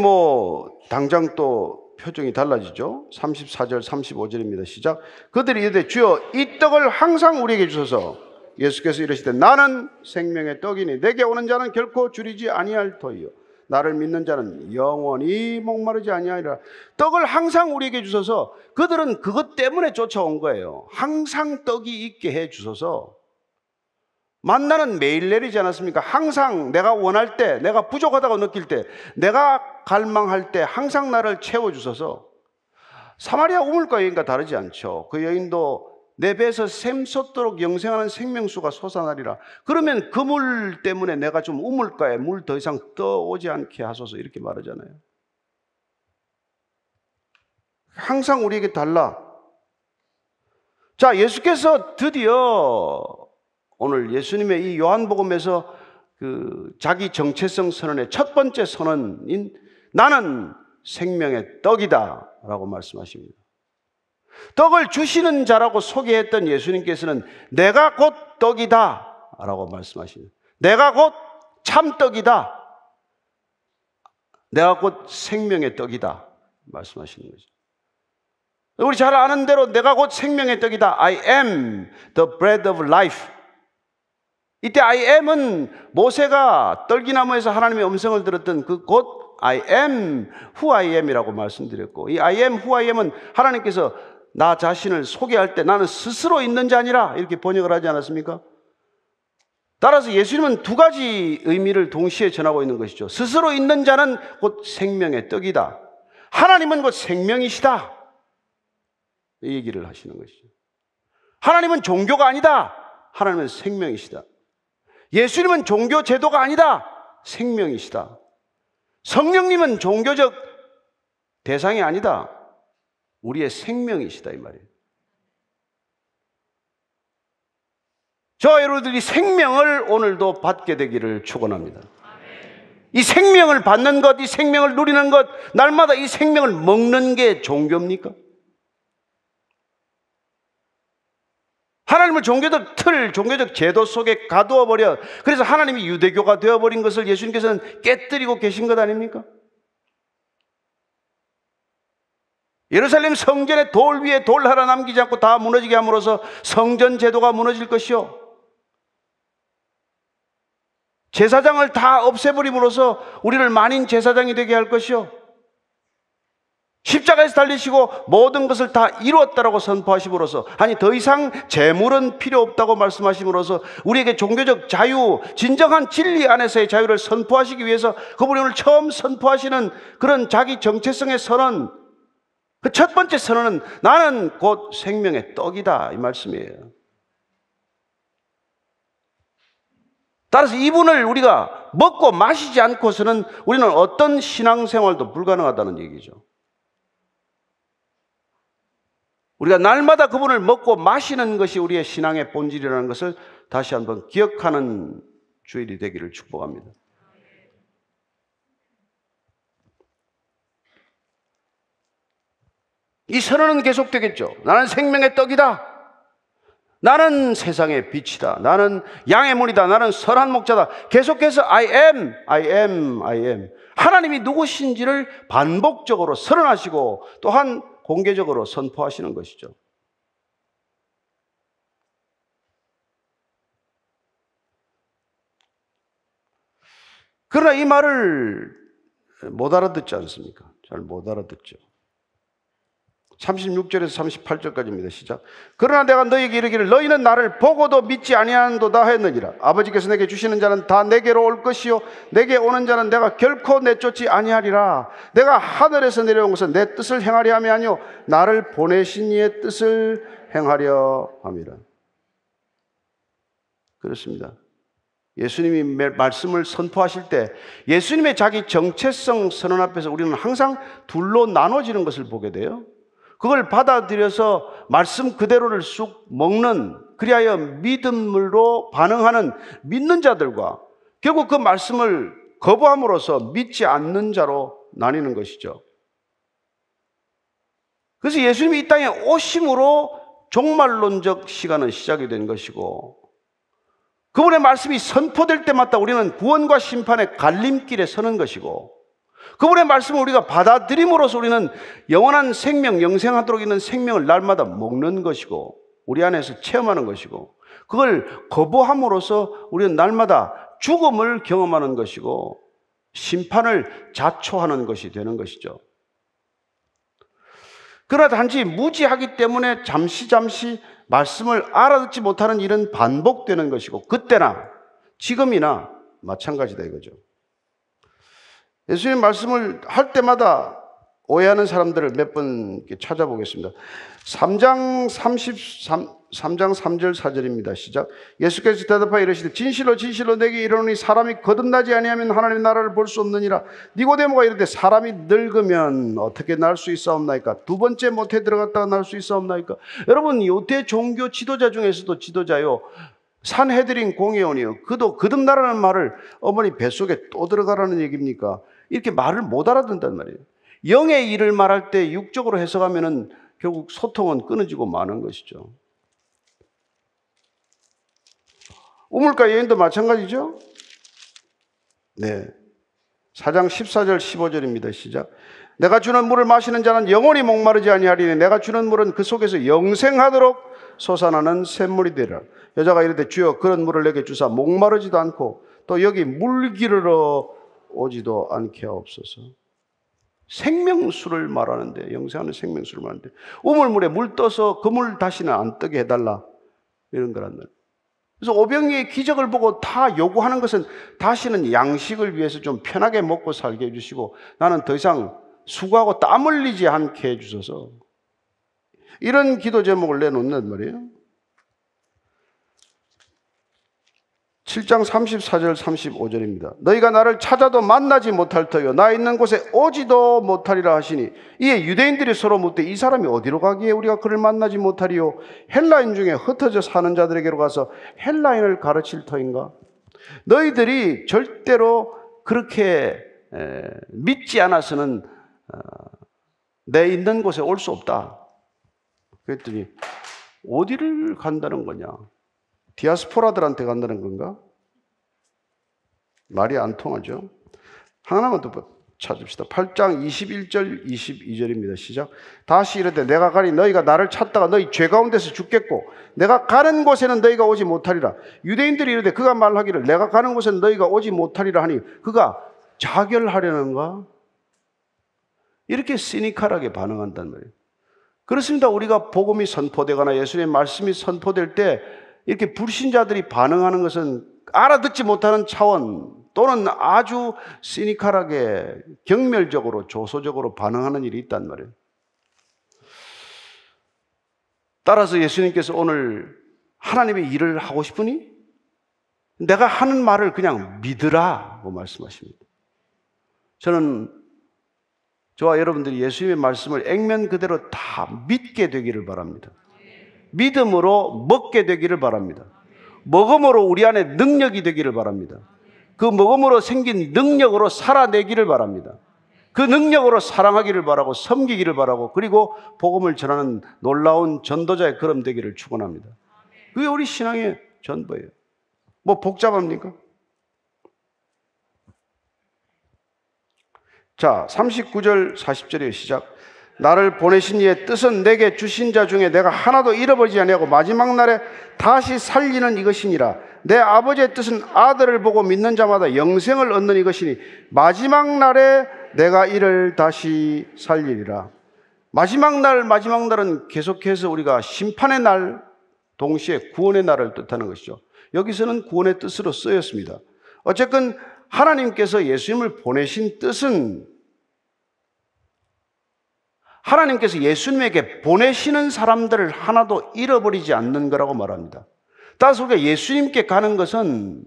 당장 또 표정이 달라지죠. 34절 35절입니다. 시작. 그들이 이르되 주여 이 떡을 항상 우리에게 주소서. 예수께서 이르시되 나는 생명의 떡이니 내게 오는 자는 결코 줄이지 아니할 터이요 나를 믿는 자는 영원히 목마르지 아니하리라. 떡을 항상 우리에게 주소서. 그들은 그것 때문에 쫓아온 거예요. 항상 떡이 있게 해 주소서. 만나는 매일 내리지 않았습니까? 항상 내가 원할 때, 내가 부족하다고 느낄 때, 내가 갈망할 때 항상 나를 채워주셔서. 사마리아 우물가 여인과 다르지 않죠. 그 여인도 내 배에서 샘솟도록 영생하는 생명수가 솟아나리라. 그러면 그 물 때문에 내가 좀 우물가에 물 더 이상 떠오지 않게 하소서 이렇게 말하잖아요. 항상 우리에게 달라. 자, 예수께서 드디어 오늘 예수님의 이 요한복음에서 자기 정체성 선언의 첫 번째 선언인 나는 생명의 떡이다 라고 말씀하십니다. 떡을 주시는 자라고 소개했던 예수님께서는 내가 곧 떡이다 라고 말씀하십니다. 내가 곧 참떡이다. 내가 곧 생명의 떡이다 말씀하시는 거죠. 우리 잘 아는 대로 내가 곧 생명의 떡이다. I am the bread of life. 이때 I am은 모세가 떨기나무에서 하나님의 음성을 들었던 그 곧 I am who I am이라고 말씀드렸고, 이 I am who I am은 하나님께서 나 자신을 소개할 때 나는 스스로 있는 자니라 이렇게 번역을 하지 않았습니까? 따라서 예수님은 두 가지 의미를 동시에 전하고 있는 것이죠. 스스로 있는 자는 곧 생명의 떡이다. 하나님은 곧 생명이시다. 이 얘기를 하시는 것이죠. 하나님은 종교가 아니다. 하나님은 생명이시다. 예수님은 종교 제도가 아니다. 생명이시다. 성령님은 종교적 대상이 아니다. 우리의 생명이시다 이 말이에요. 저와 여러분들이 생명을 오늘도 받게 되기를 축원합니다. 이 생명을 받는 것, 이 생명을 누리는 것, 날마다 이 생명을 먹는 게 종교입니까? 하나님을 종교적 틀, 종교적 제도 속에 가두어 버려. 그래서 하나님이 유대교가 되어버린 것을 예수님께서는 깨뜨리고 계신 것 아닙니까? 예루살렘 성전의 돌 위에 돌 하나 남기지 않고 다 무너지게 함으로써 성전 제도가 무너질 것이요, 제사장을 다 없애버림으로써 우리를 만인 제사장이 되게 할 것이요, 십자가에서 달리시고 모든 것을 다 이루었다라고 선포하심으로써, 아니 더 이상 재물은 필요 없다고 말씀하심으로써 우리에게 종교적 자유, 진정한 진리 안에서의 자유를 선포하시기 위해서 그분이 오늘 처음 선포하시는 그런 자기 정체성의 선언, 그 첫 번째 선언은 나는 곧 생명의 떡이다, 이 말씀이에요. 따라서 이분을 우리가 먹고 마시지 않고서는 우리는 어떤 신앙생활도 불가능하다는 얘기죠. 우리가 날마다 그분을 먹고 마시는 것이 우리의 신앙의 본질이라는 것을 다시 한번 기억하는 주일이 되기를 축복합니다. 이 선언은 계속되겠죠. 나는 생명의 떡이다. 나는 세상의 빛이다. 나는 양의 문이다. 나는 선한 목자다. 계속해서 I am, I am, I am. 하나님이 누구신지를 반복적으로 선언하시고 또한 공개적으로 선포하시는 것이죠. 그러나 이 말을 못 알아듣지 않습니까? 잘 못 알아듣죠. 36절에서 38절까지입니다. 시작. 그러나 내가 너희에게 이르기를 너희는 나를 보고도 믿지 아니하는도다 하였느니라. 아버지께서 내게 주시는 자는 다 내게로 올 것이요 내게 오는 자는 내가 결코 내쫓지 아니하리라. 내가 하늘에서 내려온 것은 내 뜻을 행하려 함이 아니요 나를 보내신 이의 뜻을 행하려 함이라. 그렇습니다. 예수님이 말씀을 선포하실 때 예수님의 자기 정체성 선언 앞에서 우리는 항상 둘로 나눠지는 것을 보게 돼요. 그걸 받아들여서 말씀 그대로를 쑥 먹는, 그리하여 믿음으로 반응하는 믿는 자들과 결국 그 말씀을 거부함으로써 믿지 않는 자로 나뉘는 것이죠. 그래서 예수님이 이 땅에 오심으로 종말론적 시간은 시작이 된 것이고, 그분의 말씀이 선포될 때마다 우리는 구원과 심판의 갈림길에 서는 것이고, 그분의 말씀을 우리가 받아들임으로써 우리는 영원한 생명, 영생하도록 있는 생명을 날마다 먹는 것이고 우리 안에서 체험하는 것이고, 그걸 거부함으로써 우리는 날마다 죽음을 경험하는 것이고 심판을 자초하는 것이 되는 것이죠. 그러나 단지 무지하기 때문에 잠시 말씀을 알아듣지 못하는 일은 반복되는 것이고, 그때나 지금이나 마찬가지다 이거죠. 예수님 말씀을 할 때마다 오해하는 사람들을 몇 번 찾아보겠습니다. 3장 3절 4절입니다. 시작. 예수께서 대답하여 이르시되 진실로 진실로 내게 이르노니 사람이 거듭나지 아니하면 하나님의 나라를 볼 수 없느니라. 니고데모가 이르되 사람이 늙으면 어떻게 날 수 있사옵나이까? 두 번째 모태에 들어갔다가 날 수 있사옵나이까? 여러분, 요대 종교 지도자 중에서도 지도자요, 산헤드린 공회원이요, 그도 거듭나라는 말을 어머니 뱃속에 또 들어가라는 얘기입니까? 이렇게 말을 못 알아듣는단 말이에요. 영의 일을 말할 때 육적으로 해석하면은 결국 소통은 끊어지고 마는 것이죠. 우물가 여인도 마찬가지죠. 네. 4장 14절 15절입니다. 시작. 내가 주는 물을 마시는 자는 영원히 목마르지 아니하리니 내가 주는 물은 그 속에서 영생하도록 솟아나는 샘물이 되리라. 여자가 이르되 주여 그런 물을 내게 주사 목마르지도 않고 또 여기 물 기르러 오지도 않게 하옵소서. 생명수를 말하는데, 영생하는 생명수를 말하는데 우물물에 물 떠서 그 물 다시는 안 뜨게 해달라, 이런 거란 말이에요. 그래서 오병이의 기적을 보고 다 요구하는 것은 다시는 양식을 위해서 좀 편하게 먹고 살게 해주시고 나는 더 이상 수고하고 땀 흘리지 않게 해주셔서, 이런 기도 제목을 내놓는단 말이에요. 7장 34절 35절입니다. 너희가 나를 찾아도 만나지 못할 터요 나 있는 곳에 오지도 못하리라 하시니 이에 유대인들이 서로 묻되 이 사람이 어디로 가기에 우리가 그를 만나지 못하리요? 헬라인 중에 흩어져 사는 자들에게로 가서 헬라인을 가르칠 터인가? 너희들이 절대로 그렇게 믿지 않아서는 내 있는 곳에 올 수 없다. 그랬더니 어디를 간다는 거냐? 디아스포라들한테 간다는 건가? 말이 안 통하죠. 하나만 더 찾읍시다. 8장 21절 22절입니다. 시작. 다시 이르되 내가 가니 너희가 나를 찾다가 너희 죄 가운데서 죽겠고 내가 가는 곳에는 너희가 오지 못하리라. 유대인들이 이르되 그가 말하기를 내가 가는 곳에는 너희가 오지 못하리라 하니 그가 자결하려는가? 이렇게 시니컬하게 반응한단 말이에요. 그렇습니다. 우리가 복음이 선포되거나 예수님의 말씀이 선포될 때 이렇게 불신자들이 반응하는 것은 알아듣지 못하는 차원 또는 아주 시니컬하게 경멸적으로 조소적으로 반응하는 일이 있단 말이에요. 따라서 예수님께서 오늘 하나님의 일을 하고 싶으니 내가 하는 말을 그냥 믿으라고 말씀하십니다. 저는 저와 여러분들이 예수님의 말씀을 액면 그대로 다 믿게 되기를 바랍니다. 믿음으로 먹게 되기를 바랍니다. 먹음으로 우리 안에 능력이 되기를 바랍니다. 그 먹음으로 생긴 능력으로 살아내기를 바랍니다. 그 능력으로 사랑하기를 바라고 섬기기를 바라고 그리고 복음을 전하는 놀라운 전도자의 걸음 되기를 축원합니다. 그게 우리 신앙의 전부예요. 뭐 복잡합니까? 자, 39절 40절의 시작. 나를 보내신 이의 뜻은 내게 주신 자 중에 내가 하나도 잃어버리지 아니하고 마지막 날에 다시 살리는 이것이니라. 내 아버지의 뜻은 아들을 보고 믿는 자마다 영생을 얻는 이것이니 마지막 날에 내가 이를 다시 살리리라. 마지막 날은 계속해서 우리가 심판의 날 동시에 구원의 날을 뜻하는 것이죠. 여기서는 구원의 뜻으로 쓰였습니다. 어쨌든 하나님께서 예수님을 보내신 뜻은 하나님께서 예수님에게 보내시는 사람들을 하나도 잃어버리지 않는 거라고 말합니다. 따라서 우리가 예수님께 가는 것은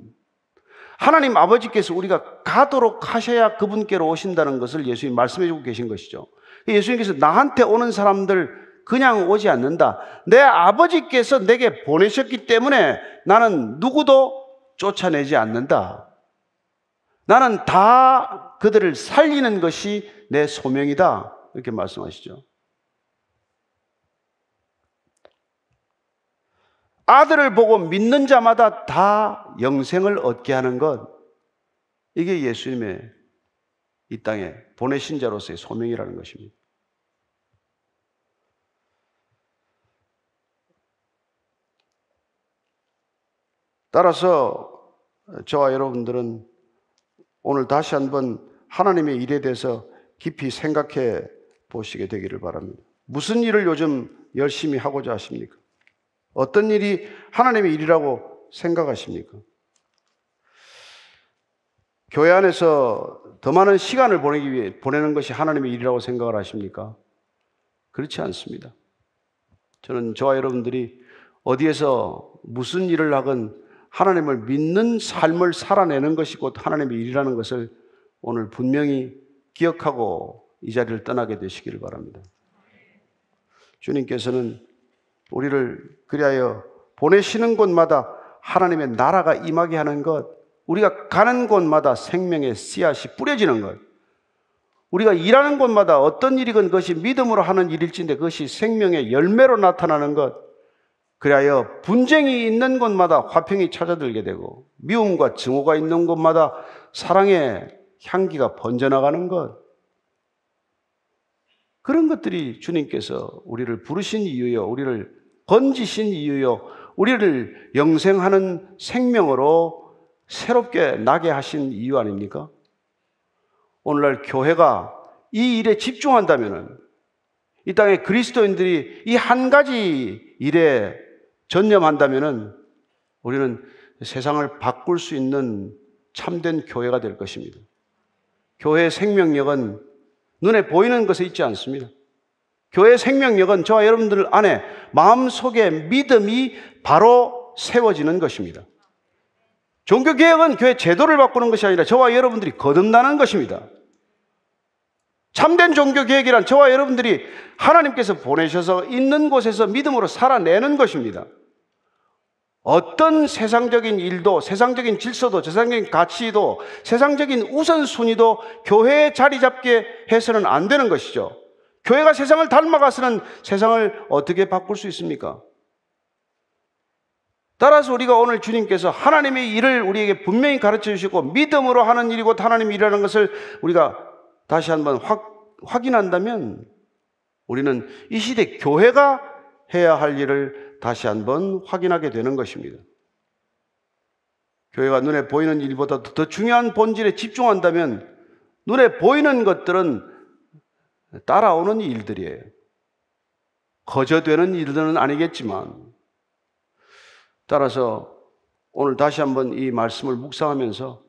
하나님 아버지께서 우리가 가도록 하셔야 그분께로 오신다는 것을 예수님 말씀해 주고 계신 것이죠. 예수님께서 나한테 오는 사람들 그냥 오지 않는다. 내 아버지께서 내게 보내셨기 때문에 나는 누구도 쫓아내지 않는다. 나는 다 그들을 살리는 것이 내 소명이다. 이렇게 말씀하시죠. 아들을 보고 믿는 자마다 다 영생을 얻게 하는 것, 이게 예수님의 이 땅에 보내신 자로서의 소명이라는 것입니다. 따라서 저와 여러분들은 오늘 다시 한번 하나님의 일에 대해서 깊이 생각해 보시게 되기를 바랍니다. 무슨 일을 요즘 열심히 하고자 하십니까? 어떤 일이 하나님의 일이라고 생각하십니까? 교회 안에서 더 많은 시간을 보내기 위해 보내는 것이 하나님의 일이라고 생각을 하십니까? 그렇지 않습니다. 저는 저와 여러분들이 어디에서 무슨 일을 하건 하나님을 믿는 삶을 살아내는 것이 곧 하나님의 일이라는 것을 오늘 분명히 기억하고 이 자리를 떠나게 되시기를 바랍니다. 주님께서는 우리를 그리하여 보내시는 곳마다 하나님의 나라가 임하게 하는 것, 우리가 가는 곳마다 생명의 씨앗이 뿌려지는 것, 우리가 일하는 곳마다 어떤 일이건 그것이 믿음으로 하는 일일진데 그것이 생명의 열매로 나타나는 것, 그리하여 분쟁이 있는 곳마다 화평이 찾아들게 되고 미움과 증오가 있는 곳마다 사랑의 향기가 번져나가는 것, 그런 것들이 주님께서 우리를 부르신 이유요, 우리를 건지신 이유요, 우리를 영생하는 생명으로 새롭게 나게 하신 이유 아닙니까? 오늘날 교회가 이 일에 집중한다면, 이 땅의 그리스도인들이 이 한 가지 일에 전념한다면 우리는 세상을 바꿀 수 있는 참된 교회가 될 것입니다. 교회의 생명력은 눈에 보이는 것에 있지 않습니다. 교회의 생명력은 저와 여러분들 안에 마음속에 믿음이 바로 세워지는 것입니다. 종교개혁은 교회 제도를 바꾸는 것이 아니라 저와 여러분들이 거듭나는 것입니다. 참된 종교개혁이란 저와 여러분들이 하나님께서 보내셔서 있는 곳에서 믿음으로 살아내는 것입니다. 어떤 세상적인 일도, 세상적인 질서도, 세상적인 가치도, 세상적인 우선순위도 교회에 자리 잡게 해서는 안 되는 것이죠. 교회가 세상을 닮아가서는 세상을 어떻게 바꿀 수 있습니까? 따라서 우리가 오늘 주님께서 하나님의 일을 우리에게 분명히 가르쳐 주시고 믿음으로 하는 일이고 하나님의 일이라는 것을 우리가 다시 한번 확인한다면 우리는 이 시대 교회가 해야 할 일을 다시 한번 확인하게 되는 것입니다. 교회가 눈에 보이는 일보다 더 중요한 본질에 집중한다면 눈에 보이는 것들은 따라오는 일들이에요. 거저되는 일들은 아니겠지만, 따라서 오늘 다시 한번 이 말씀을 묵상하면서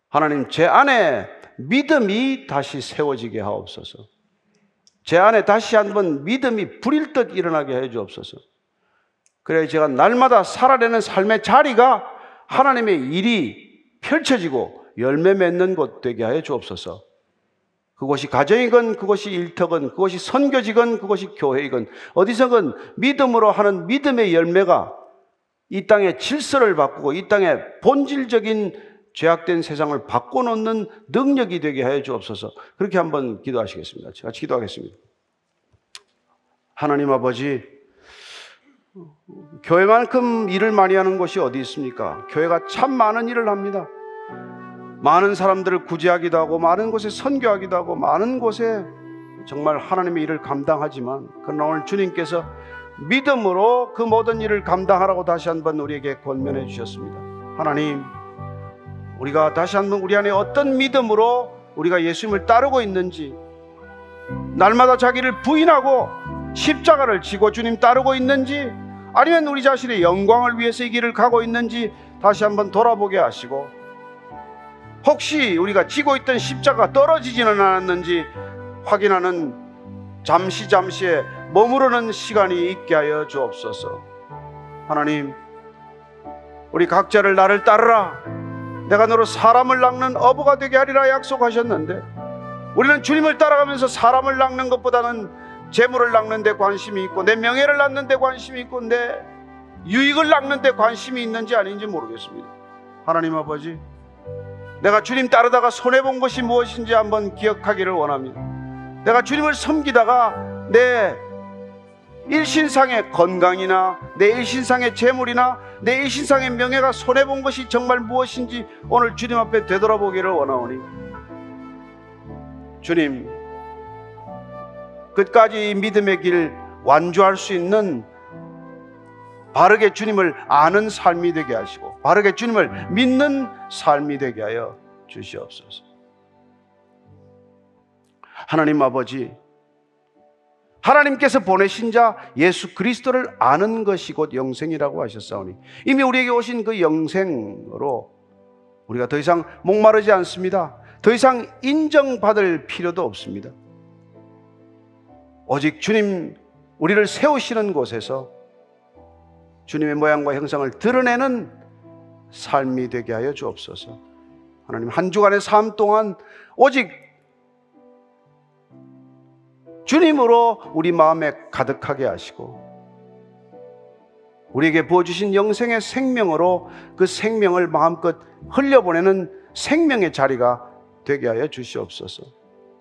하나님, 제 안에 믿음이 다시 세워지게 하옵소서. 제 안에 다시 한번 믿음이 불일 듯 일어나게 해 주옵소서. 그래야 제가 날마다 살아내는 삶의 자리가 하나님의 일이 펼쳐지고 열매 맺는 곳 되게 해 주옵소서. 그것이 가정이건 그것이 일터건 그것이 선교지건 그것이 교회이건 어디서건 믿음으로 하는 믿음의 열매가 이 땅의 질서를 바꾸고 이 땅의 본질적인 죄악된 세상을 바꿔놓는 능력이 되게 해 주옵소서. 그렇게 한번 기도하시겠습니다. 같이 기도하겠습니다. 하나님 아버지, 교회만큼 일을 많이 하는 곳이 어디 있습니까? 교회가 참 많은 일을 합니다. 많은 사람들을 구제하기도 하고 많은 곳에 선교하기도 하고 많은 곳에 정말 하나님의 일을 감당하지만, 그러나 오늘 주님께서 믿음으로 그 모든 일을 감당하라고 다시 한번 우리에게 권면해 주셨습니다. 하나님, 우리가 다시 한번 우리 안에 어떤 믿음으로 우리가 예수님을 따르고 있는지, 날마다 자기를 부인하고 십자가를 지고 주님 따르고 있는지, 아니면 우리 자신의 영광을 위해서 이 길을 가고 있는지 다시 한번 돌아보게 하시고, 혹시 우리가 지고 있던 십자가 떨어지지는 않았는지 확인하는 잠시의 머무르는 시간이 있게 하여 주옵소서. 하나님, 우리 각자를 나를 따르라, 내가 너로 사람을 낚는 어부가 되게 하리라 약속하셨는데, 우리는 주님을 따라가면서 사람을 낚는 것보다는 재물을 낚는 데 관심이 있고 내 명예를 낚는 데 관심이 있고 내 유익을 낚는 데 관심이 있는지 아닌지 모르겠습니다. 하나님 아버지, 내가 주님 따르다가 손해본 것이 무엇인지 한번 기억하기를 원합니다. 내가 주님을 섬기다가 내 일신상의 건강이나 내 일신상의 재물이나 내 일신상의 명예가 손해본 것이 정말 무엇인지 오늘 주님 앞에 되돌아보기를 원하오니, 주님, 끝까지 믿음의 길 완주할 수 있는 바르게 주님을 아는 삶이 되게 하시고 바르게 주님을 믿는 삶이 되게 하여 주시옵소서. 하나님 아버지, 하나님께서 보내신 자 예수 그리스도를 아는 것이 곧 영생이라고 하셨사오니, 이미 우리에게 오신 그 영생으로 우리가 더 이상 목마르지 않습니다. 더 이상 인정받을 필요도 없습니다. 오직 주님 우리를 세우시는 곳에서 주님의 모양과 형상을 드러내는 삶이 되게 하여 주옵소서. 하나님, 한 주간의 삶 동안 오직 주님으로 우리 마음에 가득하게 하시고 우리에게 부어주신 영생의 생명으로 그 생명을 마음껏 흘려보내는 생명의 자리가 되게 하여 주시옵소서.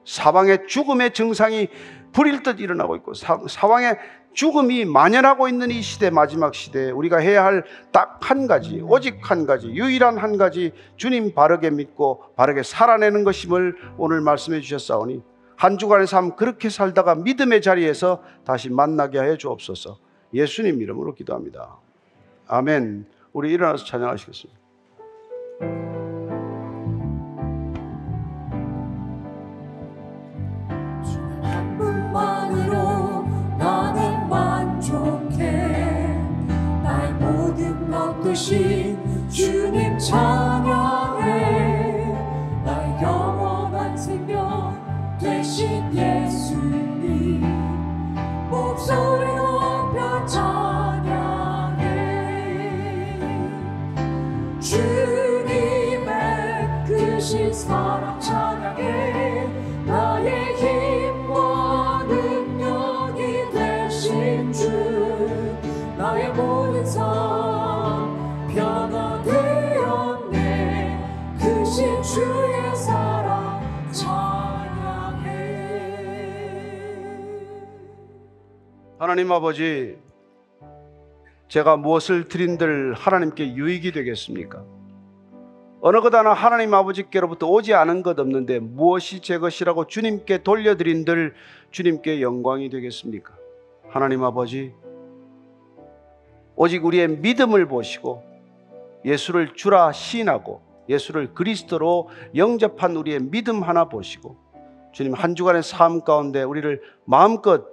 사방에 죽음의 증상이 불일 듯 일어나고 있고 사방에 죽음이 만연하고 있는 이 시대, 마지막 시대에 우리가 해야 할 딱 한 가지, 오직 한 가지, 유일한 한 가지, 주님 바르게 믿고 바르게 살아내는 것임을 오늘 말씀해 주셨사오니, 한 주간의 삶 그렇게 살다가 믿음의 자리에서 다시 만나게 하여 주옵소서. 예수님 이름으로 기도합니다. 아멘. 우리 일어나서 찬양하시겠습니다. 한 분만으로 나는 만족해. 나의 모든 것 되신 주님 찬양해. 나의 영원한 생명 되신 예수님 목소리 높여 찬양해. 주님의 크신 사랑 찬양해. 나의 힘과 능력이 되신 주, 나의 모든 삶 변화되었네. 크신 주의 사랑 찬양해. 하나님 아버지, 제가 무엇을 드린들 하나님께 유익이 되겠습니까? 어느 것 하나 하나님 아버지께로부터 오지 않은 것 없는데 무엇이 제 것이라고 주님께 돌려드린들 주님께 영광이 되겠습니까? 하나님 아버지, 오직 우리의 믿음을 보시고 예수를 주라 시인하고 예수를 그리스도로 영접한 우리의 믿음 하나 보시고 주님 한 주간의 삶 가운데 우리를 마음껏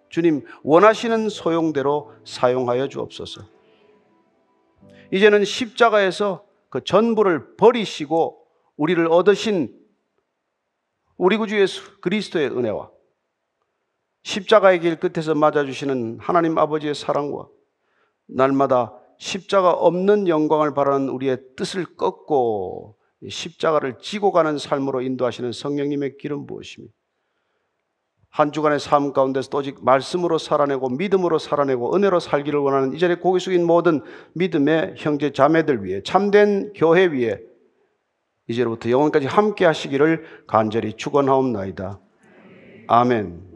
주님 원하시는 소용대로 사용하여 주옵소서. 이제는 십자가에서 그 전부를 버리시고 우리를 얻으신 우리 구주 예수 그리스도의 은혜와 십자가의 길 끝에서 맞아주시는 하나님 아버지의 사랑과 날마다 십자가 없는 영광을 바라는 우리의 뜻을 꺾고 십자가를 지고 가는 삶으로 인도하시는 성령님의 길은 무엇이며 한 주간의 삶 가운데서 오직 말씀으로 살아내고 믿음으로 살아내고 은혜로 살기를 원하는 이 자리에 고개 숙인 모든 믿음의 형제 자매들 위해 참된 교회 위에 이제로부터 영원까지 함께 하시기를 간절히 축원하옵나이다. 아멘.